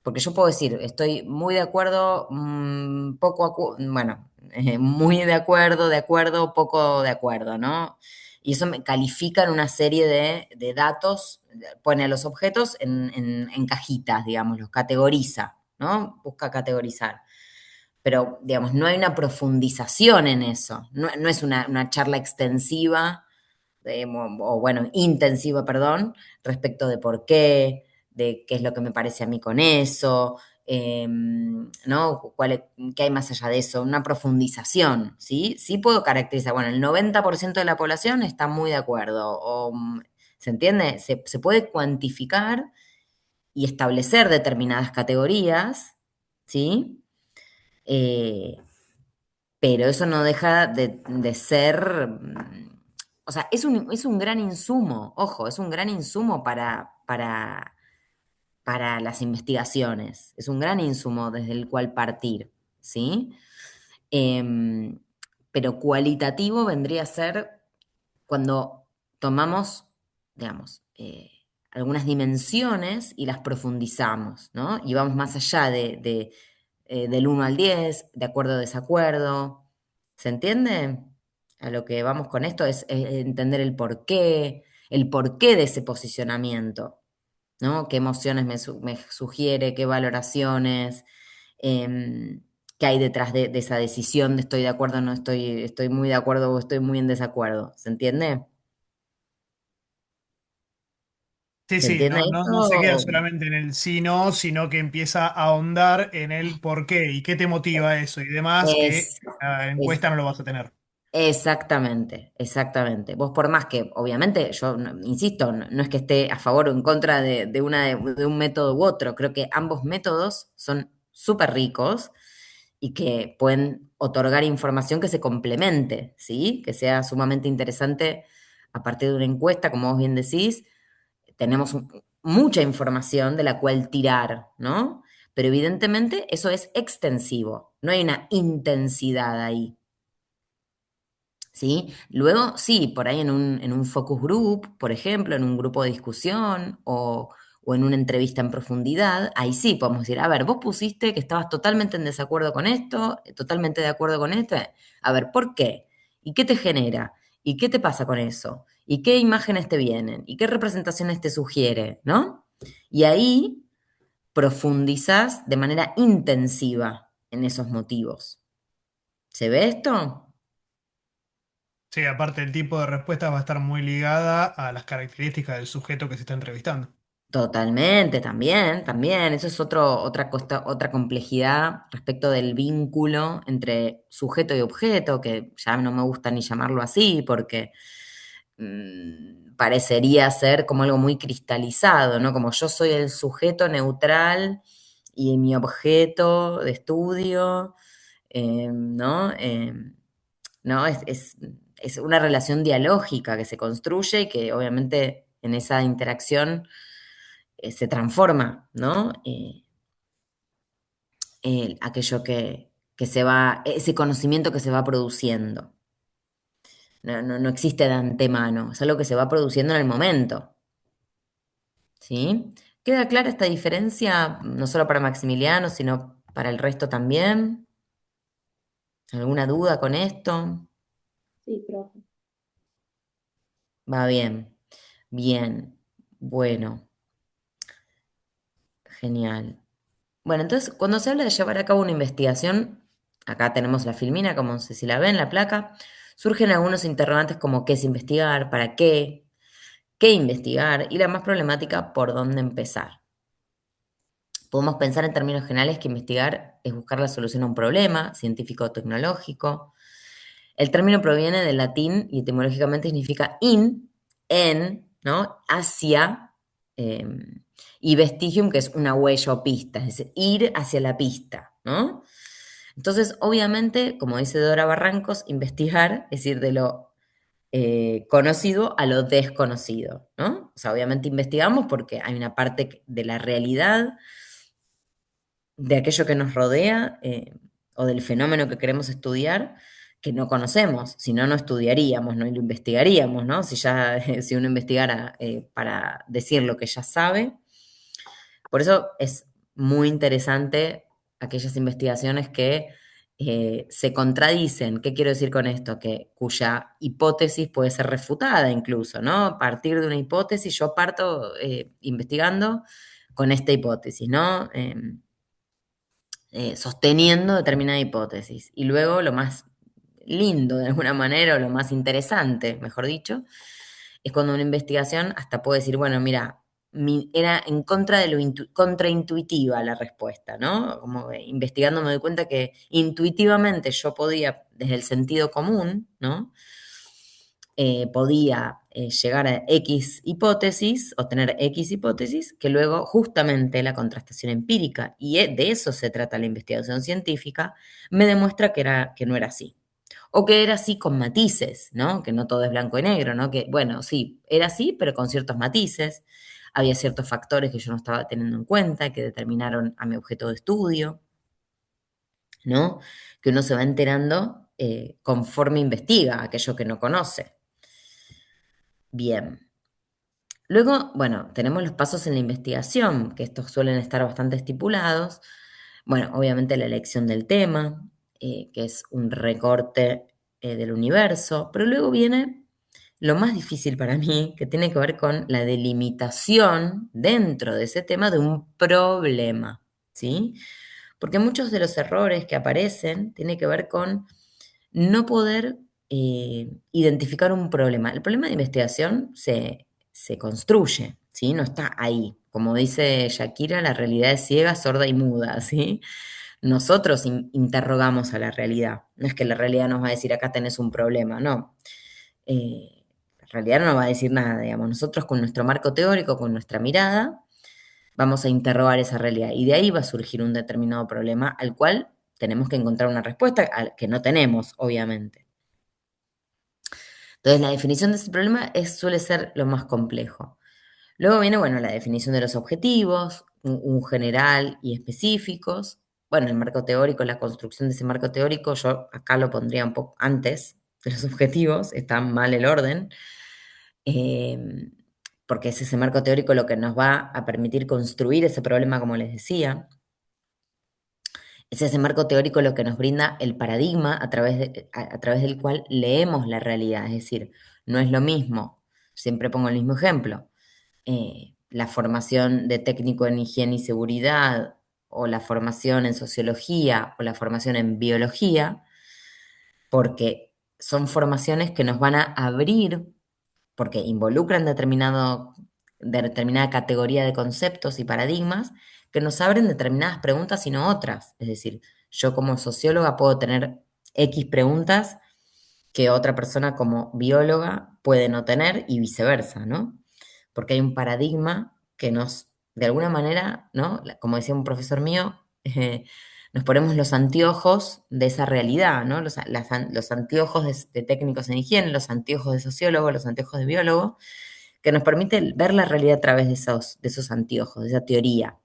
porque yo puedo decir, estoy muy de acuerdo, bueno, muy de acuerdo, poco de acuerdo, ¿no? Y eso me califica en una serie de datos, pone a los objetos en cajitas, digamos, los categoriza, ¿no? Busca categorizar. Pero, digamos, no hay una profundización en eso, no es una charla extensiva o bueno, intensiva, perdón, respecto de por qué, de qué es lo que me parece a mí con eso, ¿no? ¿Qué hay más allá de eso? Una profundización, ¿sí? Sí puedo caracterizar, bueno, el 90% de la población está muy de acuerdo, ¿se entiende? Se puede cuantificar y establecer determinadas categorías, ¿sí? Eh, pero eso no deja de ser, o sea, es un gran insumo, ojo, es un gran insumo para las investigaciones, es un gran insumo desde el cual partir, ¿sí? Em, pero cualitativo vendría a ser cuando tomamos, digamos, algunas dimensiones y las profundizamos, ¿no? Y vamos más allá del 1 al 10, de acuerdo o desacuerdo. ¿Se entiende? A lo que vamos con esto es entender el porqué de ese posicionamiento, ¿no? ¿Qué emociones me sugiere? ¿Qué valoraciones? Em, ¿Qué hay detrás de esa decisión de estoy de acuerdo o no estoy muy de acuerdo o estoy muy en desacuerdo? ¿Se entiende? Sí, ¿Se sí, entiende no se queda esto? solamente en el sí, no, sino que empieza a ahondar en el por qué y qué te motiva eso y demás, que Es, la es encuesta no lo vas a tener. exactamente, exactamente. Vos por más que, obviamente, yo insisto, no es que esté a favor o en contra de un método u otro, creo que ambos métodos son súper ricos y que pueden otorgar información que se complemente, ¿sí? Que sea sumamente interesante a partir de una encuesta, como vos bien decís, tenemos mucha información de la cual tirar, ¿no? Pero evidentemente eso es extensivo, no hay una intensidad ahí. ¿sí? Luego, sí, por ahí en un focus group, por ejemplo, en un grupo de discusión o en una entrevista en profundidad, ahí sí podemos decir, a ver, vos pusiste que estabas totalmente en desacuerdo con esto, totalmente de acuerdo con esto. A ver, ¿por qué? ¿Y qué te genera? ¿Y qué te pasa con eso? ¿Y qué imágenes te vienen? ¿Y qué representaciones te sugiere? ¿No? Y ahí profundizás de manera intensiva en esos motivos. ¿Se ve esto? Sí, aparte el tipo de respuesta va a estar muy ligada a las características del sujeto que se está entrevistando. Totalmente, también. Eso es otra complejidad respecto del vínculo entre sujeto y objeto, que ya no me gusta ni llamarlo así, porque parecería ser como algo muy cristalizado, ¿no? Como yo soy el sujeto neutral y mi objeto de estudio, ¿no? ¿No? Es una relación dialógica que se construye y que obviamente en esa interacción se transforma, ¿no? Aquello que se va, ese conocimiento que se va produciendo. No existe de antemano, es algo que se va produciendo en el momento, ¿sí? ¿Queda clara esta diferencia, no solo para Maximiliano, sino para el resto también? ¿Alguna duda con esto? Sí, profe. Va bien, bien, bueno, genial. Bueno, entonces, cuando se habla de llevar a cabo una investigación, acá tenemos la filmina, como no sé si la ven, la placa, surgen algunos interrogantes como qué es investigar, para qué investigar, y la más problemática, por dónde empezar. Podemos pensar en términos generales que investigar es buscar la solución a un problema científico o tecnológico. El término proviene del latín y etimológicamente significa en, ¿no? Hacia, eh, y vestigium, que es una huella o pista, es decir, ir hacia la pista, ¿no? Entonces, obviamente, como dice Dora Barrancos, investigar es ir de lo conocido a lo desconocido, ¿no? O sea, obviamente investigamos porque hay una parte de la realidad, de aquello que nos rodea o del fenómeno que queremos estudiar que no conocemos, si no, no estudiaríamos, no y lo investigaríamos, ¿no? Si ya, si uno investigara para decir lo que ya sabe. Por eso es muy interesante aquellas investigaciones que se contradicen. ¿Qué quiero decir con esto? Que cuya hipótesis puede ser refutada incluso, ¿no? A partir de una hipótesis, yo parto investigando con esta hipótesis, ¿no? Sosteniendo determinada hipótesis. Y luego lo más lindo de alguna manera, o lo más interesante, mejor dicho, es cuando una investigación hasta puede decir, bueno, mira, era en contra de lo contraintuitiva la respuesta, ¿no? Como que investigando me doy cuenta que intuitivamente yo podía, desde el sentido común, ¿no? Podía llegar a X hipótesis o tener X hipótesis, que luego justamente la contrastación empírica, y de eso se trata la investigación científica, me demuestra que no era así. O que era así con matices, ¿no? Que no todo es blanco y negro, ¿no? Que, bueno, sí, era así, pero con ciertos matices. Había ciertos factores que yo no estaba teniendo en cuenta, que determinaron a mi objeto de estudio, ¿no? Que uno se va enterando conforme investiga aquello que no conoce. Bien. Luego, bueno, tenemos los pasos en la investigación, que estos suelen estar bastante estipulados. Bueno, obviamente la elección del tema, que es un recorte del universo, pero luego viene lo más difícil para mí, que tiene que ver con la delimitación dentro de ese tema de un problema, ¿sí? Porque muchos de los errores que aparecen tienen que ver con no poder identificar un problema. El problema de investigación se construye, ¿sí? No está ahí. Como dice Shakira, la realidad es ciega, sorda y muda, ¿sí? Nosotros interrogamos a la realidad. No es que la realidad nos va a decir, acá tenés un problema, no. La realidad no nos va a decir nada, digamos. Nosotros con nuestro marco teórico, con nuestra mirada, vamos a interrogar esa realidad. Y de ahí va a surgir un determinado problema al cual tenemos que encontrar una respuesta que no tenemos, obviamente. Entonces, la definición de ese problema suele ser lo más complejo. Luego viene, bueno, la definición de los objetivos, un general y específicos. Bueno, el marco teórico, la construcción de ese marco teórico, yo acá lo pondría un poco antes, de los objetivos, está mal el orden, eh, porque es ese marco teórico lo que nos va a permitir construir ese problema, como les decía. Es ese marco teórico lo que nos brinda el paradigma a través del cual leemos la realidad. Es decir, no es lo mismo, siempre pongo el mismo ejemplo, la formación de técnico en higiene y seguridad, o la formación en sociología, o la formación en biología, porque son formaciones que nos van a abrir, porque involucran determinada categoría de conceptos y paradigmas, que nos abren determinadas preguntas y no otras. Es decir, yo como socióloga puedo tener X preguntas que otra persona como bióloga puede no tener y viceversa, ¿no? Porque hay un paradigma que nos, de alguna manera, ¿no? Como decía un profesor mío, nos ponemos los anteojos de esa realidad, ¿no? Los anteojos de técnicos en higiene, los anteojos de sociólogo, los anteojos de biólogo, que nos permite ver la realidad a través de esos anteojos, de esa teoría.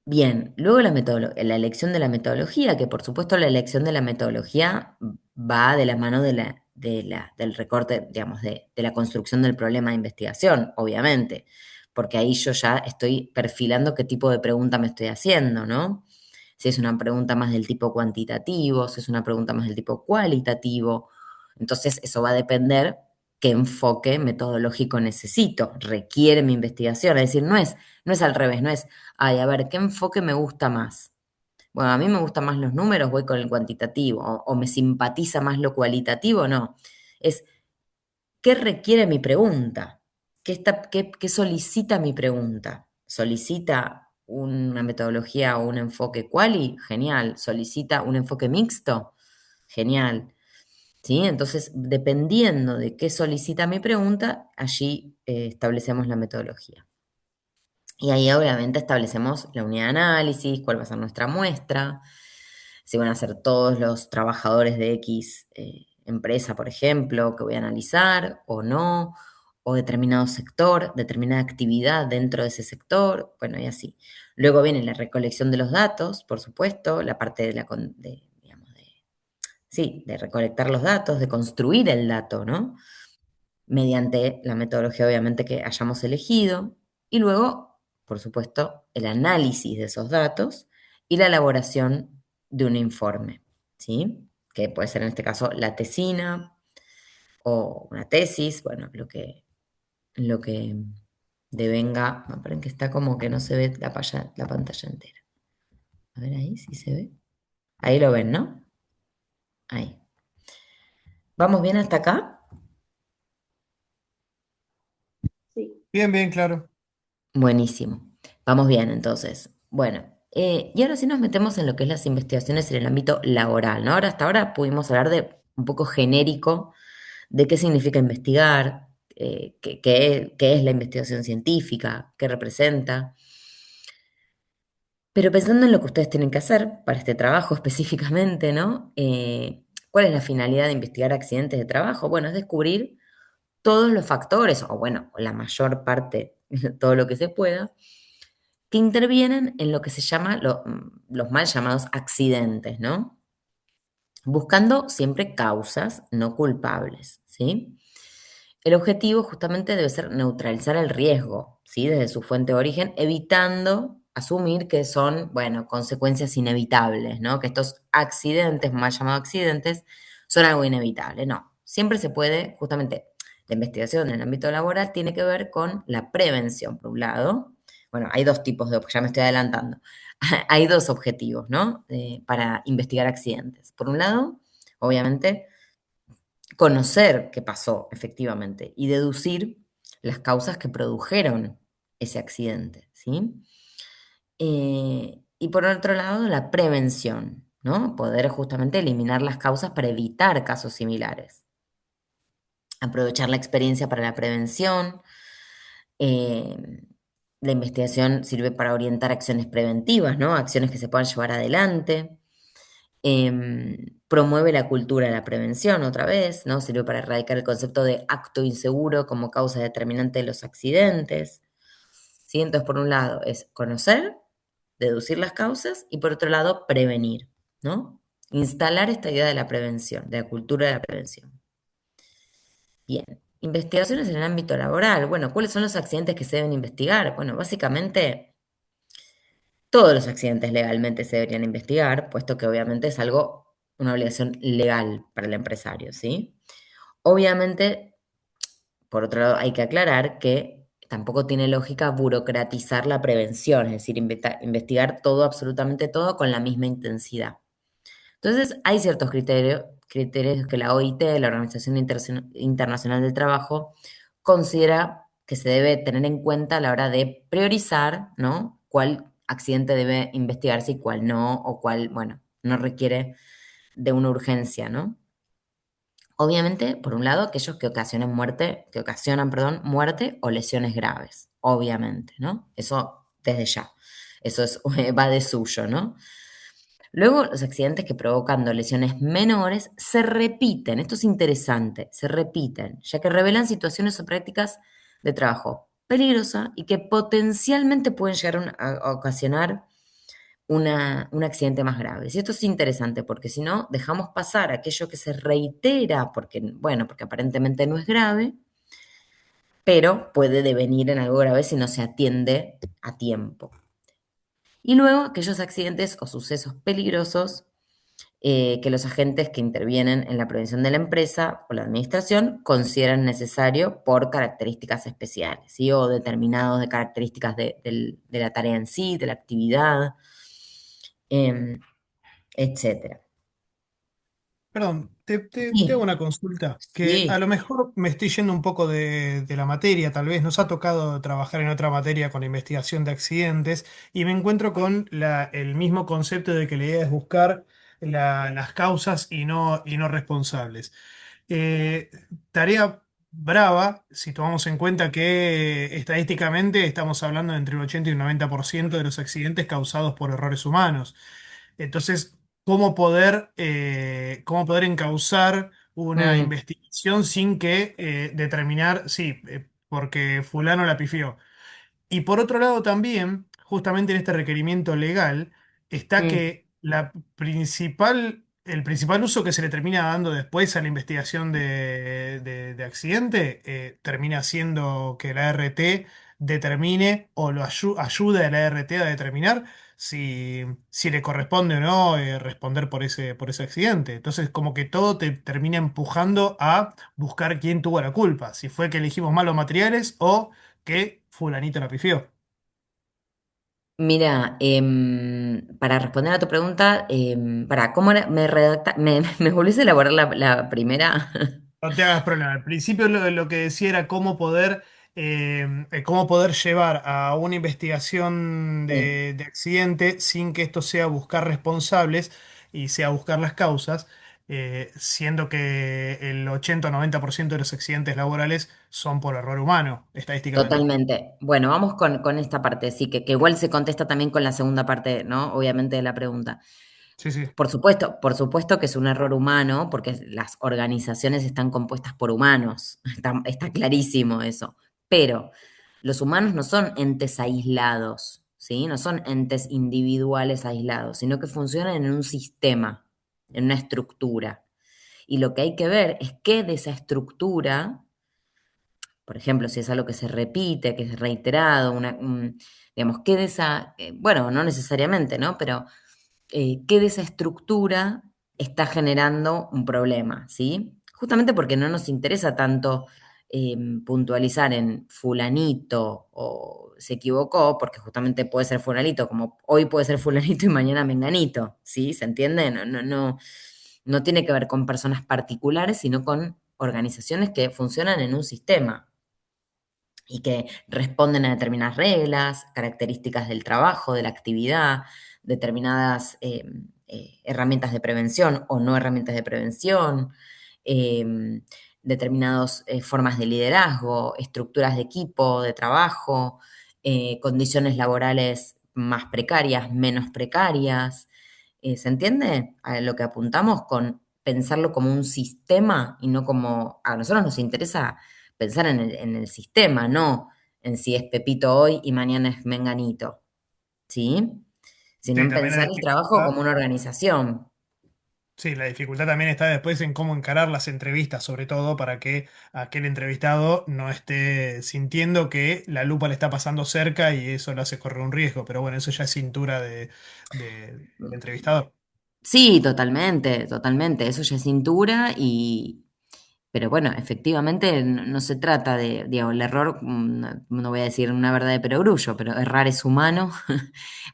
Bien, luego la elección de la metodología, que por supuesto la elección de la metodología va de la mano del recorte, digamos, de la construcción del problema de investigación, obviamente, porque ahí yo ya estoy perfilando qué tipo de pregunta me estoy haciendo, ¿no? Si es una pregunta más del tipo cuantitativo, si es una pregunta más del tipo cualitativo, entonces eso va a depender qué enfoque metodológico necesito, requiere mi investigación, es decir, no es al revés, no es ay, a ver, ¿qué enfoque me gusta más? Bueno, a mí me gustan más los números, voy con el cuantitativo, o me simpatiza más lo cualitativo, no. Es, ¿qué requiere mi pregunta? ¿Qué solicita mi pregunta? ¿Solicita una metodología o un enfoque quali? Genial. ¿Solicita un enfoque mixto? Genial. ¿Sí? Entonces, dependiendo de qué solicita mi pregunta, allí establecemos la metodología. Y ahí obviamente establecemos la unidad de análisis, cuál va a ser nuestra muestra, si van a ser todos los trabajadores de X empresa, por ejemplo, que voy a analizar o no, o determinado sector, determinada actividad dentro de ese sector, bueno, y así. Luego viene la recolección de los datos, por supuesto, la parte digamos, sí, de recolectar los datos, de construir el dato, ¿no? Mediante la metodología obviamente que hayamos elegido, y luego, por supuesto, el análisis de esos datos y la elaboración de un informe, ¿sí? Que puede ser en este caso la tesina o una tesis, bueno, lo que devenga. Esperen que está como que no se ve la pantalla entera. A ver ahí, si se ve. Ahí lo ven, ¿no? Ahí. ¿Vamos bien hasta acá? Sí. Bien, bien, claro. Buenísimo. Vamos bien, entonces. Bueno, y ahora sí nos metemos en lo que es las investigaciones en el ámbito laboral, ¿no? Hasta ahora pudimos hablar de un poco genérico de qué significa investigar, qué es la investigación científica, qué representa. Pero pensando en lo que ustedes tienen que hacer para este trabajo específicamente, ¿no? ¿Cuál es la finalidad de investigar accidentes de trabajo? Bueno, es descubrir todos los factores, o bueno, la mayor parte, todo lo que se pueda, que intervienen en lo que se llama los mal llamados accidentes, ¿no? Buscando siempre causas no culpables, ¿sí? El objetivo justamente debe ser neutralizar el riesgo, ¿sí? Desde su fuente de origen, evitando asumir que son, bueno, consecuencias inevitables, ¿no? Que estos accidentes, mal llamados accidentes, son algo inevitable. No, siempre se puede, justamente, la investigación en el ámbito laboral tiene que ver con la prevención, por un lado. Bueno, hay dos tipos ya me estoy adelantando. Hay dos objetivos, ¿no? Para investigar accidentes. Por un lado, obviamente, conocer qué pasó efectivamente y deducir las causas que produjeron ese accidente, ¿sí? Y por otro lado, la prevención, ¿no? Poder justamente eliminar las causas para evitar casos similares. Aprovechar la experiencia para la prevención. eh, la investigación sirve para orientar acciones preventivas, ¿no? Acciones que se puedan llevar adelante. Promueve la cultura de la prevención otra vez, ¿no? Sirve para erradicar el concepto de acto inseguro como causa determinante de los accidentes. ¿Sí? Entonces, por un lado es conocer, deducir las causas y por otro lado prevenir, ¿no? Instalar esta idea de la prevención, de la cultura de la prevención. Bien, investigaciones en el ámbito laboral. Bueno, ¿cuáles son los accidentes que se deben investigar? Bueno, básicamente todos los accidentes legalmente se deberían investigar, puesto que obviamente es algo, una obligación legal para el empresario, ¿sí? Obviamente, por otro lado, hay que aclarar que tampoco tiene lógica burocratizar la prevención, es decir, investigar todo, absolutamente todo, con la misma intensidad. Entonces, hay ciertos criterios que la OIT, la Organización Internacional del Trabajo, considera que se debe tener en cuenta a la hora de priorizar, ¿no? Cuál accidente debe investigarse y cuál no, o cuál, bueno, no requiere de una urgencia, ¿no? Obviamente, por un lado, aquellos que ocasionan, perdón, muerte o lesiones graves, obviamente, ¿no? Eso desde ya. Eso es, va de suyo, ¿no? Luego, los accidentes que provocan lesiones menores se repiten, esto es interesante, se repiten, ya que revelan situaciones o prácticas de trabajo peligrosa y que potencialmente pueden llegar a ocasionar un accidente más grave. Y esto es interesante porque si no, dejamos pasar aquello que se reitera porque, bueno, porque aparentemente no es grave, pero puede devenir en algo grave si no se atiende a tiempo. Y luego aquellos accidentes o sucesos peligrosos que los agentes que intervienen en la prevención de la empresa o la administración consideran necesario por características especiales, ¿sí? O determinados de características de la tarea en sí, de la actividad, em, etcétera. Perdón, te hago Sí, una consulta, que a sí, lo mejor me estoy yendo un poco de la materia, tal vez nos ha tocado trabajar en otra materia con investigación de accidentes y me encuentro con el mismo concepto de que la idea es buscar las causas y no responsables. Eh, Tarea brava, si tomamos en cuenta que estadísticamente estamos hablando de entre un 80 y un 90% de los accidentes causados por errores humanos. Entonces, cómo poder encauzar una mm, investigación sin que determinar, sí, porque fulano la pifió? Y por otro lado también, justamente en este requerimiento legal, está mm, que el principal uso que se le termina dando después a la investigación de accidente termina siendo que la RT determine o ayude a la RT a determinar si le corresponde o no responder por ese accidente. Entonces, como que todo te termina empujando a buscar quién tuvo la culpa, si fue que elegimos mal los materiales o que fulanito la pifió. Mira, para responder a tu pregunta, ¿cómo era? ¿Me volvés a elaborar la primera? No te hagas problema. Al principio lo que decía era cómo poder llevar a una investigación Sí. de accidente sin que esto sea buscar responsables y sea buscar las causas, siendo que el 80 o 90% de los accidentes laborales son por error humano, estadísticamente. Totalmente. Bueno, vamos con esta parte, sí, que igual se contesta también con la segunda parte, ¿no? Obviamente de la pregunta. Sí, sí, Por supuesto que es un error humano, porque las organizaciones están compuestas por humanos, está clarísimo eso. Pero los humanos no son entes aislados, ¿sí? No son entes individuales aislados, sino que funcionan en un sistema, en una estructura. Y lo que hay que ver es qué de esa estructura, por ejemplo, si es algo que se repite, que es reiterado, digamos, qué de esa, bueno, no necesariamente, ¿no? Pero qué de esa estructura está generando un problema, ¿sí? Justamente porque no nos interesa tanto puntualizar en fulanito o se equivocó, porque justamente puede ser fulanito, como hoy puede ser fulanito y mañana menganito, ¿sí? ¿Se entiende? No tiene que ver con personas particulares, sino con organizaciones que funcionan en un sistema y que responden a determinadas reglas, características del trabajo, de la actividad, determinadas herramientas de prevención o no herramientas de prevención, eh, determinadas formas de liderazgo, estructuras de equipo, de trabajo, condiciones laborales más precarias, menos precarias. ¿Se entiende a lo que apuntamos con pensarlo como un sistema y no como a nosotros nos interesa pensar en el sistema, no en si es Pepito hoy y mañana es Menganito, ¿sí? Sino sí, en también pensar el trabajo como una organización. Sí, la dificultad también está después en cómo encarar las entrevistas, sobre todo para que aquel entrevistado no esté sintiendo que la lupa le está pasando cerca y eso lo hace correr un riesgo. Pero bueno, eso ya es cintura del entrevistador. Sí, totalmente, totalmente. Eso ya es cintura y, pero bueno, efectivamente no se trata de, digo, el error, no voy a decir una verdad de perogrullo, pero errar es humano.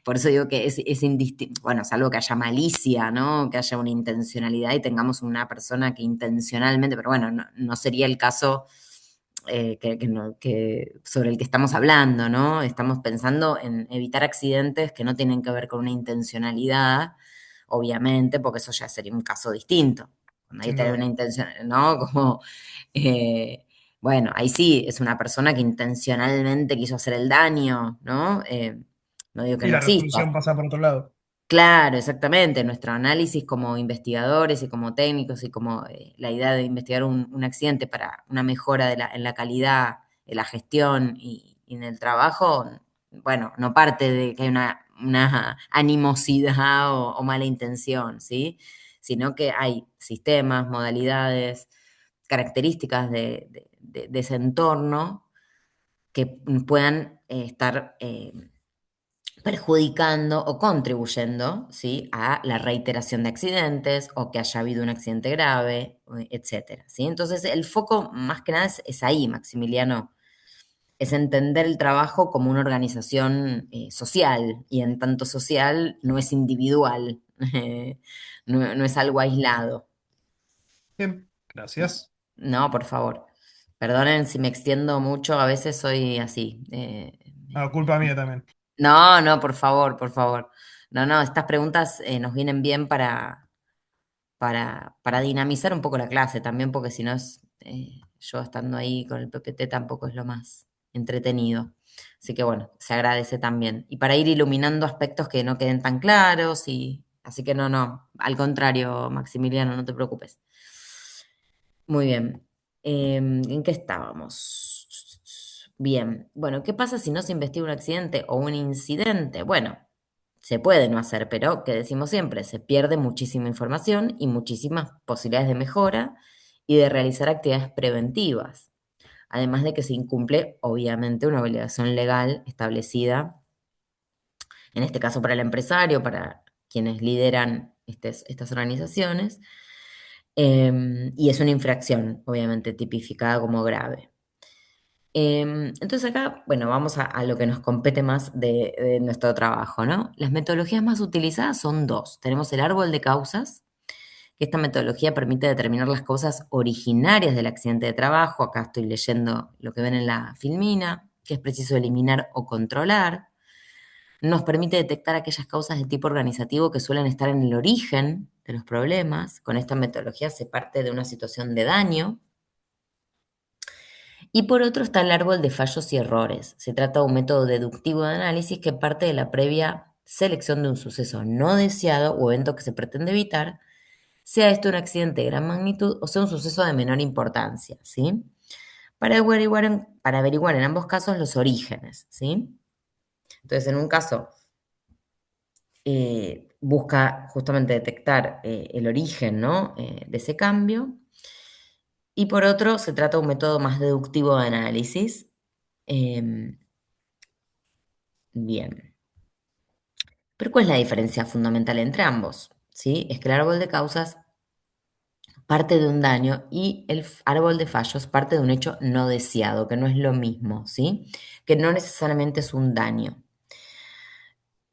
Por eso digo que es indistinto, bueno, salvo que haya malicia, ¿no? Que haya una intencionalidad y tengamos una persona que intencionalmente, pero bueno, no sería el caso sobre el que estamos hablando, ¿no? Estamos pensando en evitar accidentes que no tienen que ver con una intencionalidad, obviamente, porque eso ya sería un caso distinto. Cuando hay Sin que tener duda. una intención, ¿no? Como, eh, bueno, ahí sí es una persona que intencionalmente quiso hacer el daño, ¿no? No digo que Y no la exista. resolución pasa por otro lado. Claro, exactamente. Nuestro análisis como investigadores y como técnicos y como la idea de investigar un accidente para una mejora en la calidad de la gestión y en el trabajo, bueno, no parte de que hay una animosidad o mala intención, ¿sí? Sino que hay sistemas, modalidades, características de ese entorno que puedan estar perjudicando o contribuyendo, ¿sí? A la reiteración de accidentes o que haya habido un accidente grave, etcétera, ¿sí? Entonces, el foco más que nada es ahí, Maximiliano, es entender el trabajo como una organización social y en tanto social no es individual, no es algo aislado. Bien, gracias. No, por favor. Perdonen si me extiendo mucho, a veces soy así. Ah, culpa mía también. No, no, por favor, por favor. No, no, estas preguntas nos vienen bien para dinamizar un poco la clase también, porque si no es, yo estando ahí con el PPT tampoco es lo más entretenido. Así que bueno, se agradece también. Y para ir iluminando aspectos que no queden tan claros y así que no, no, al contrario, Maximiliano, no te preocupes. Muy bien. ¿En qué estábamos? Bien. Bueno, ¿qué pasa si no se investiga un accidente o un incidente? Bueno, se puede no hacer, pero, que decimos siempre, se pierde muchísima información y muchísimas posibilidades de mejora y de realizar actividades preventivas. Además de que se incumple, obviamente, una obligación legal establecida, en este caso para el empresario, para quienes lideran estas organizaciones, y es una infracción, obviamente, tipificada como grave. Entonces acá, bueno, vamos a lo que nos compete más de nuestro trabajo, ¿no? Las metodologías más utilizadas son dos. Tenemos el árbol de causas, que esta metodología permite determinar las causas originarias del accidente de trabajo. Acá estoy leyendo lo que ven en la filmina, que es preciso eliminar o controlar. Nos permite detectar aquellas causas de tipo organizativo que suelen estar en el origen de los problemas. Con esta metodología se parte de una situación de daño. Y por otro está el árbol de fallos y errores. Se trata de un método deductivo de análisis que parte de la previa selección de un suceso no deseado o evento que se pretende evitar, sea esto un accidente de gran magnitud o sea un suceso de menor importancia, ¿sí? Para averiguar en ambos casos los orígenes, ¿sí? Entonces, en un caso, busca justamente detectar el origen, ¿no? De ese cambio. Y por otro, se trata de un método más deductivo de análisis. Em, bien. Pero ¿cuál es la diferencia fundamental entre ambos? ¿Sí? Es que el árbol de causas parte de un daño y el árbol de fallos parte de un hecho no deseado, que no es lo mismo, ¿sí? Que no necesariamente es un daño.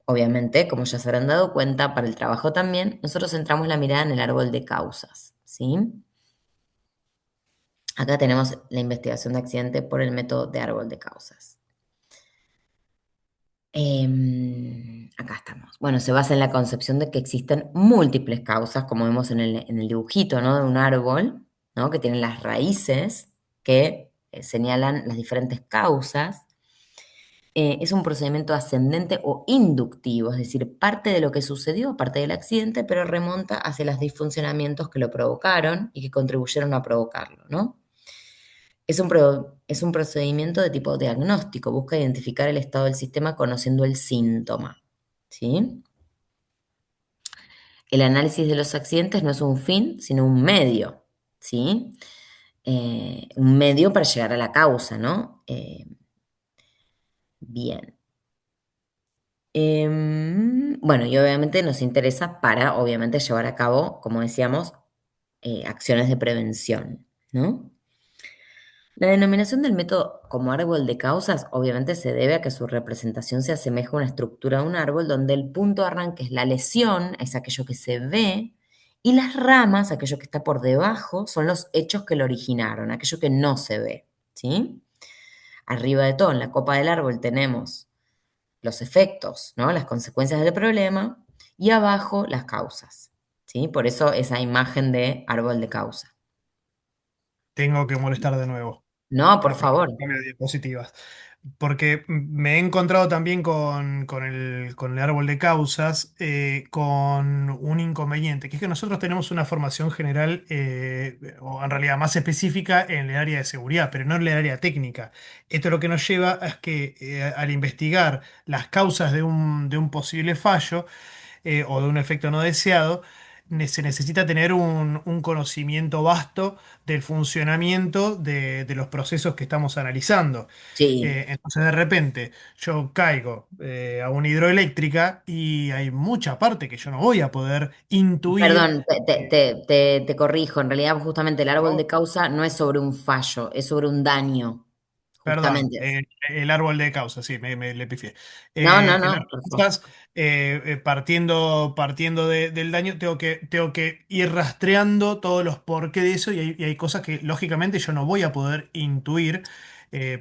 Obviamente, como ya se habrán dado cuenta, para el trabajo también, nosotros centramos la mirada en el árbol de causas, ¿sí? Acá tenemos la investigación de accidente por el método de árbol de causas. Acá estamos. Bueno, se basa en la concepción de que existen múltiples causas, como vemos en el dibujito, ¿no? De un árbol, ¿no? Que tienen las raíces que señalan las diferentes causas. Es un procedimiento ascendente o inductivo, es decir, parte de lo que sucedió, parte del accidente, pero remonta hacia los disfuncionamientos que lo provocaron y que contribuyeron a provocarlo, ¿no? Es un procedimiento de tipo diagnóstico, busca identificar el estado del sistema conociendo el síntoma, ¿sí? el análisis de los accidentes no es un fin, sino un medio, ¿sí? Un medio para llegar a la causa, ¿no? Bien. Bueno, y obviamente nos interesa para, obviamente, llevar a cabo, como decíamos, acciones de prevención, ¿no? La denominación del método como árbol de causas obviamente se debe a que su representación se asemeja a una estructura de un árbol donde el punto de arranque es la lesión, es aquello que se ve, y las ramas, aquello que está por debajo, son los hechos que lo originaron, aquello que no se ve, ¿sí? Arriba de todo, en la copa del árbol tenemos los efectos, ¿no? Las consecuencias del problema, y abajo las causas, ¿sí? Por eso esa imagen de árbol de causa. Tengo que molestar de nuevo. No, por Rápido, favor. cambio de diapositivas. Porque me he encontrado también con el árbol de causas, con un inconveniente, que es que nosotros tenemos una formación general, o en realidad más específica en el área de seguridad, pero no en el área técnica. Esto lo que nos lleva es que al investigar las causas de un posible fallo, o de un efecto no deseado, se necesita tener un conocimiento vasto del funcionamiento de los procesos que estamos analizando. Sí. Entonces, de repente, yo caigo a una hidroeléctrica y hay mucha parte que yo no voy a poder intuir. Perdón, te corrijo. En realidad, justamente el árbol de ¿No? causa no es sobre un fallo, es sobre un daño. Perdón, Justamente. el árbol de causa, sí, le pifié. No, no, El no, árbol por de favor. causas, partiendo del daño, tengo que ir rastreando todos los porqué de eso, y hay cosas que lógicamente yo no voy a poder intuir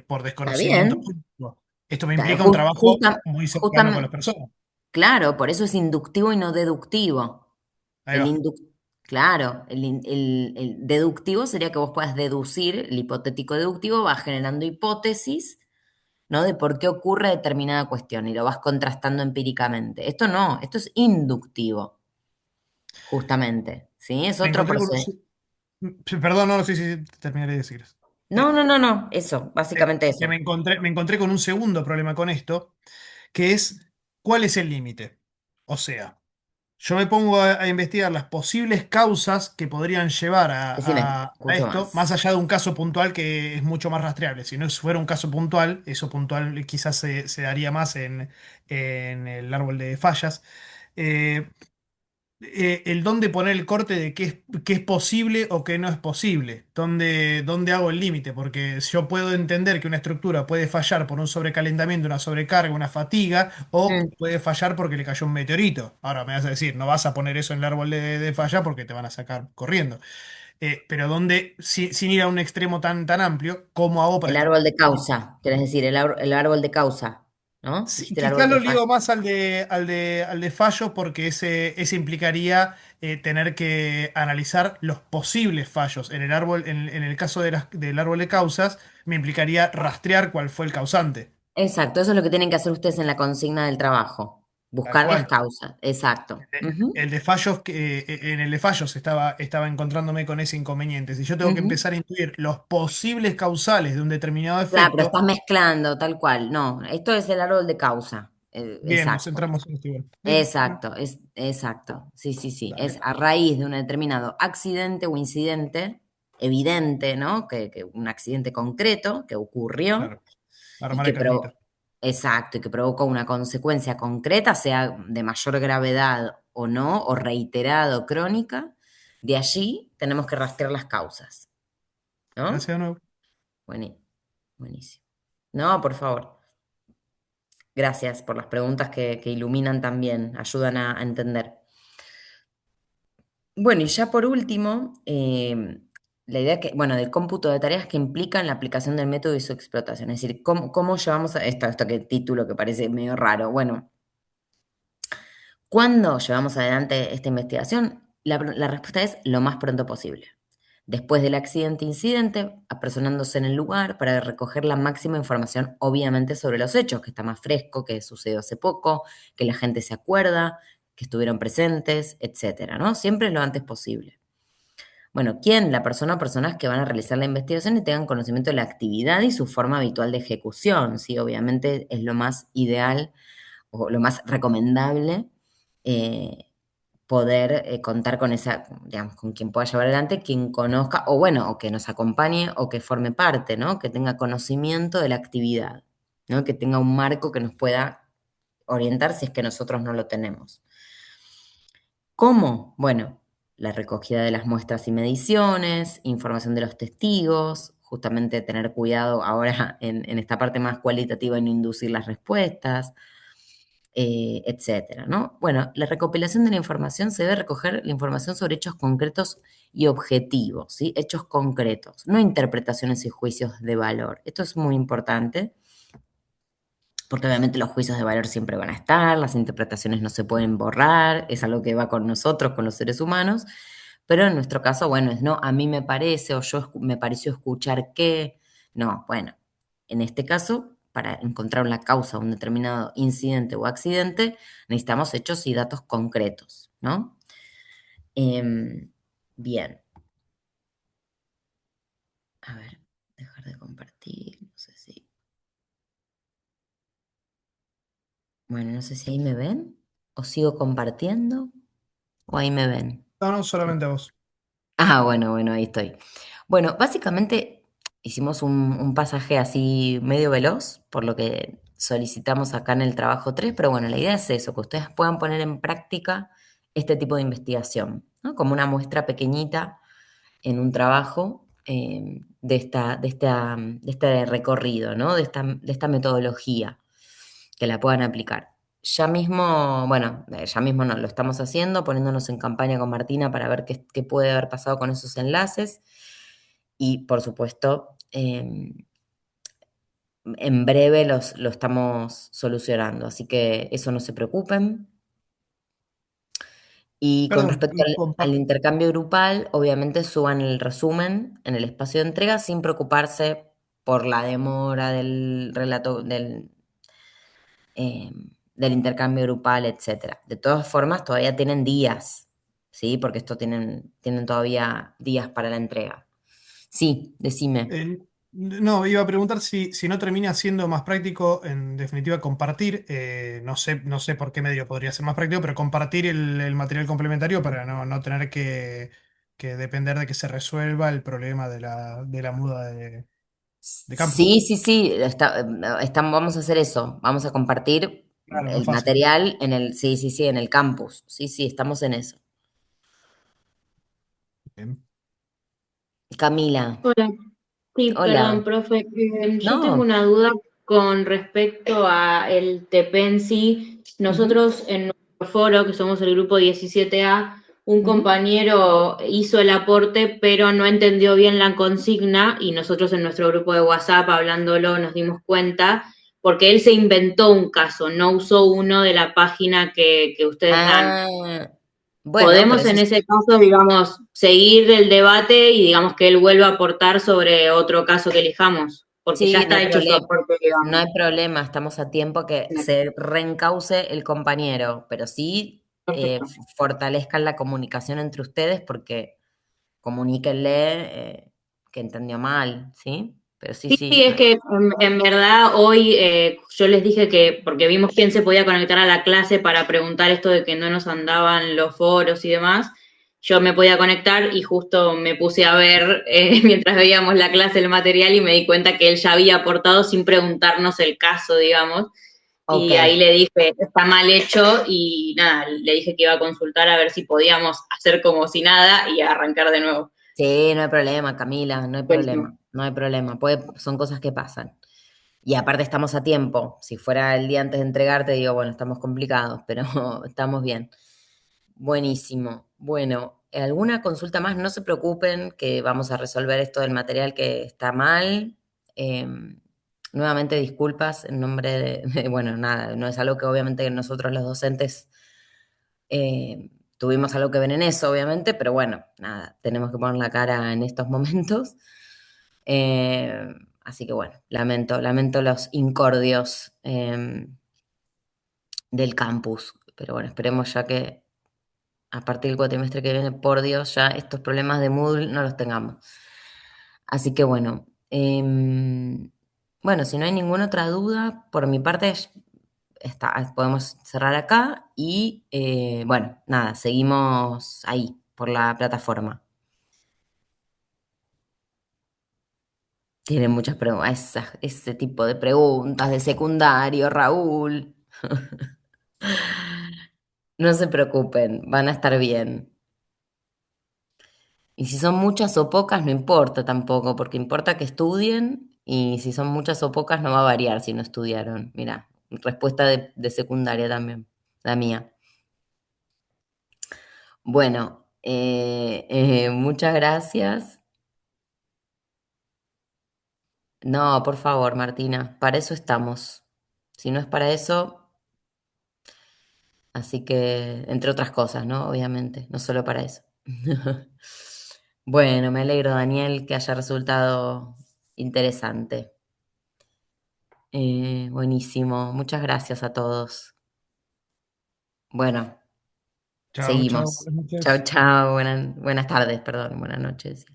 por Está desconocimiento bien. público. Esto me implica un trabajo muy cercano con las personas. Claro, por eso es inductivo y no deductivo. Ahí El va. induc- claro, el deductivo sería que vos puedas deducir, el hipotético deductivo va generando hipótesis, ¿no? De por qué ocurre determinada cuestión y lo vas contrastando empíricamente. Esto no, esto es inductivo, justamente, ¿sí? Es Me otro encontré con un... proceso. Perdón, no, sí, sí, sí, terminaré de decir eso. No, no, no, no, eso, básicamente Que eso. me encontré con un segundo problema con esto, que es cuál es el límite. O sea, yo me pongo a investigar las posibles causas que podrían llevar a, Decime, a escucho esto, más más. allá de un caso puntual que es mucho más rastreable. Si no fuera un caso puntual, eso puntual quizás se daría más en el árbol de fallas. Eh, el dónde poner el corte de qué es posible o qué no es posible, dónde hago el límite, porque yo puedo entender que una estructura puede fallar por un sobrecalentamiento, una sobrecarga, una fatiga, o Mm. puede fallar porque le cayó un meteorito. Ahora me vas a decir, no vas a poner eso en el árbol de falla porque te van a sacar corriendo. Pero sin ir a un extremo tan amplio, ¿cómo hago para El establecer? árbol de causa, querés decir, el árbol de causa, ¿no? Sí, Dijiste el quizás árbol de lo fallo. ligo más al de fallo, porque ese implicaría tener que analizar los posibles fallos. En el árbol, en el caso del árbol de causas, me implicaría rastrear cuál fue el causante. Exacto, eso es lo que tienen que hacer ustedes en la consigna del trabajo. Tal Buscar las cual. causas, exacto. Ujú, El de fallos, en el de fallos estaba encontrándome con ese inconveniente. Si yo tengo que ujú. empezar a intuir los posibles causales de un determinado Claro, pero efecto, estás mezclando, tal cual. No, esto es el árbol de causa. bien, nos Exacto. centramos en esto igual. Bien, bien, Exacto, es exacto. Sí, sí, sí. Es dale. a raíz de un determinado accidente o incidente evidente, ¿no? Que un accidente concreto que ocurrió Claro, y armar que el caminito. exacto, y que provocó una consecuencia concreta, sea de mayor gravedad o no, o reiterada o crónica. De allí tenemos que rastrear las causas, Gracias ¿no? de nuevo. Buení- Buenísimo. No, por favor. Gracias por las preguntas que iluminan también, ayudan a entender. Bueno, y ya por último, la idea bueno, del cómputo de tareas que implican la aplicación del método y su explotación. Es decir, ¿cómo llevamos a esto que título que parece medio raro? Bueno, ¿cuándo llevamos adelante esta investigación? La respuesta es lo más pronto posible. Después del accidente-incidente, apersonándose en el lugar para recoger la máxima información, obviamente, sobre los hechos, que está más fresco, que sucedió hace poco, que la gente se acuerda, que estuvieron presentes, etcétera, ¿no? Siempre lo antes posible. Bueno, ¿quién? La persona o personas que van a realizar la investigación y tengan conocimiento de la actividad y su forma habitual de ejecución, ¿sí? Obviamente es lo más ideal o lo más recomendable, eh, poder contar con esa, digamos, con quien pueda llevar adelante, quien conozca, o bueno, o que nos acompañe o que forme parte, ¿no? Que tenga conocimiento de la actividad, ¿no? Que tenga un marco que nos pueda orientar si es que nosotros no lo tenemos. ¿Cómo? Bueno, la recogida de las muestras y mediciones, información de los testigos, justamente tener cuidado ahora en esta parte más cualitativa en inducir las respuestas, etcétera, ¿no? Bueno, la recopilación de la información se debe recoger la información sobre hechos concretos y objetivos, ¿sí? Hechos concretos, no interpretaciones y juicios de valor. Esto es muy importante porque obviamente los juicios de valor siempre van a estar, las interpretaciones no se pueden borrar, es algo que va con nosotros, con los seres humanos, pero en nuestro caso, bueno, es no, a mí me parece o me pareció escuchar que, no, bueno, en este caso, para encontrar la causa de un determinado incidente o accidente, necesitamos hechos y datos concretos, ¿no? Em, bien, a ver, dejar de compartir, no sé si, bueno, no sé si ahí me ven o sigo compartiendo o ahí me ven. No, no, solamente a vos. Ah, bueno, bueno, ahí estoy. Bueno, básicamente hicimos un pasaje así medio veloz, por lo que solicitamos acá en el trabajo 3, pero bueno, la idea es eso, que ustedes puedan poner en práctica este tipo de investigación, ¿no? Como una muestra pequeñita en un trabajo de este recorrido, ¿no? De esta metodología, que la puedan aplicar. Ya mismo, bueno, ya mismo no, lo estamos haciendo, poniéndonos en campaña con Martina para ver qué puede haber pasado con esos enlaces. Y por supuesto, en breve lo estamos solucionando, así que eso no se preocupen. Y con Perdón, respecto al intercambio grupal, obviamente suban el resumen en el espacio de entrega sin preocuparse por la demora del relato, del intercambio grupal, etcétera. De todas formas, todavía tienen días, ¿sí? Porque esto tienen todavía días para la entrega. Sí, decime. no, iba a preguntar si no termina siendo más práctico, en definitiva, compartir, no sé por qué medio podría ser más práctico, pero compartir el material complementario para no tener que depender de que se resuelva el problema de la muda de campus. Sí, sí, sí, vamos a hacer eso. Vamos a compartir Claro, más el fácil. material sí, sí, sí, en el campus. Sí, sí, estamos en eso. Bien. Camila, Hola, sí, perdón, hola. profe. Yo tengo No. una duda con respecto a el TEPENSI. Ujú, Nosotros en nuestro foro, que somos el grupo 17A, un ujú. compañero hizo el aporte, pero no entendió bien la consigna y nosotros en nuestro grupo de WhatsApp, hablándolo, nos dimos cuenta, porque él se inventó un caso, no usó uno de la página que ustedes dan. Ah, bueno, pero Podemos eso en ese caso, digamos, seguir el debate y digamos que él vuelva a aportar sobre otro caso que elijamos, porque ya sí, no hay está hecho su problema. aporte, No digamos. hay problema, estamos a tiempo que se reencauce el compañero, pero sí Perfecto. fortalezcan la comunicación entre ustedes porque comuníquenle que entendió mal, ¿sí? Pero sí, Sí, sí, sí. es que en verdad hoy yo les dije que, porque vimos quién se podía conectar a la clase para preguntar esto de que no nos andaban los foros y demás, yo me podía conectar y justo me puse a ver mientras veíamos la clase el material y me di cuenta que él ya había aportado sin preguntarnos el caso, digamos. Ok, Y ahí le dije, está mal hecho y nada, le dije que iba a consultar a ver si podíamos hacer como si nada y arrancar de nuevo. sí, no hay problema, Camila, no hay Buenísimo. problema, no hay problema. Son cosas que pasan. Y aparte estamos a tiempo. Si fuera el día antes de entregarte, digo, bueno, estamos complicados, pero estamos bien. Buenísimo. Bueno, ¿alguna consulta más? No se preocupen que vamos a resolver esto del material que está mal. Nuevamente disculpas en nombre bueno, nada, no es algo que obviamente nosotros los docentes tuvimos algo que ver en eso, obviamente, pero bueno, nada, tenemos que poner la cara en estos momentos. Eh, Así que bueno, lamento los incordios del campus, pero bueno, esperemos ya que a partir del cuatrimestre que viene, por Dios, ya estos problemas de Moodle no los tengamos. Así que bueno, bueno, si no hay ninguna otra duda, por mi parte, podemos cerrar acá y bueno, nada, seguimos ahí por la plataforma. Tienen muchas preguntas, ese tipo de preguntas de secundario, Raúl. No se preocupen, van a estar bien. Y si son muchas o pocas, no importa tampoco, porque importa que estudien y si son muchas o pocas no va a variar si no estudiaron. Mira, respuesta de secundaria también, la mía. Bueno, muchas gracias. No, por favor, Martina, para eso estamos. Si no es para eso, así que, entre otras cosas, ¿no? Obviamente, no solo para eso. Bueno, me alegro, Daniel, que haya resultado interesante. Buenísimo, muchas gracias a todos. Bueno, Chao, chao, seguimos. buenas Chao, noches. chao, buenas tardes, perdón, buenas noches.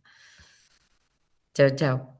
Chao, chao.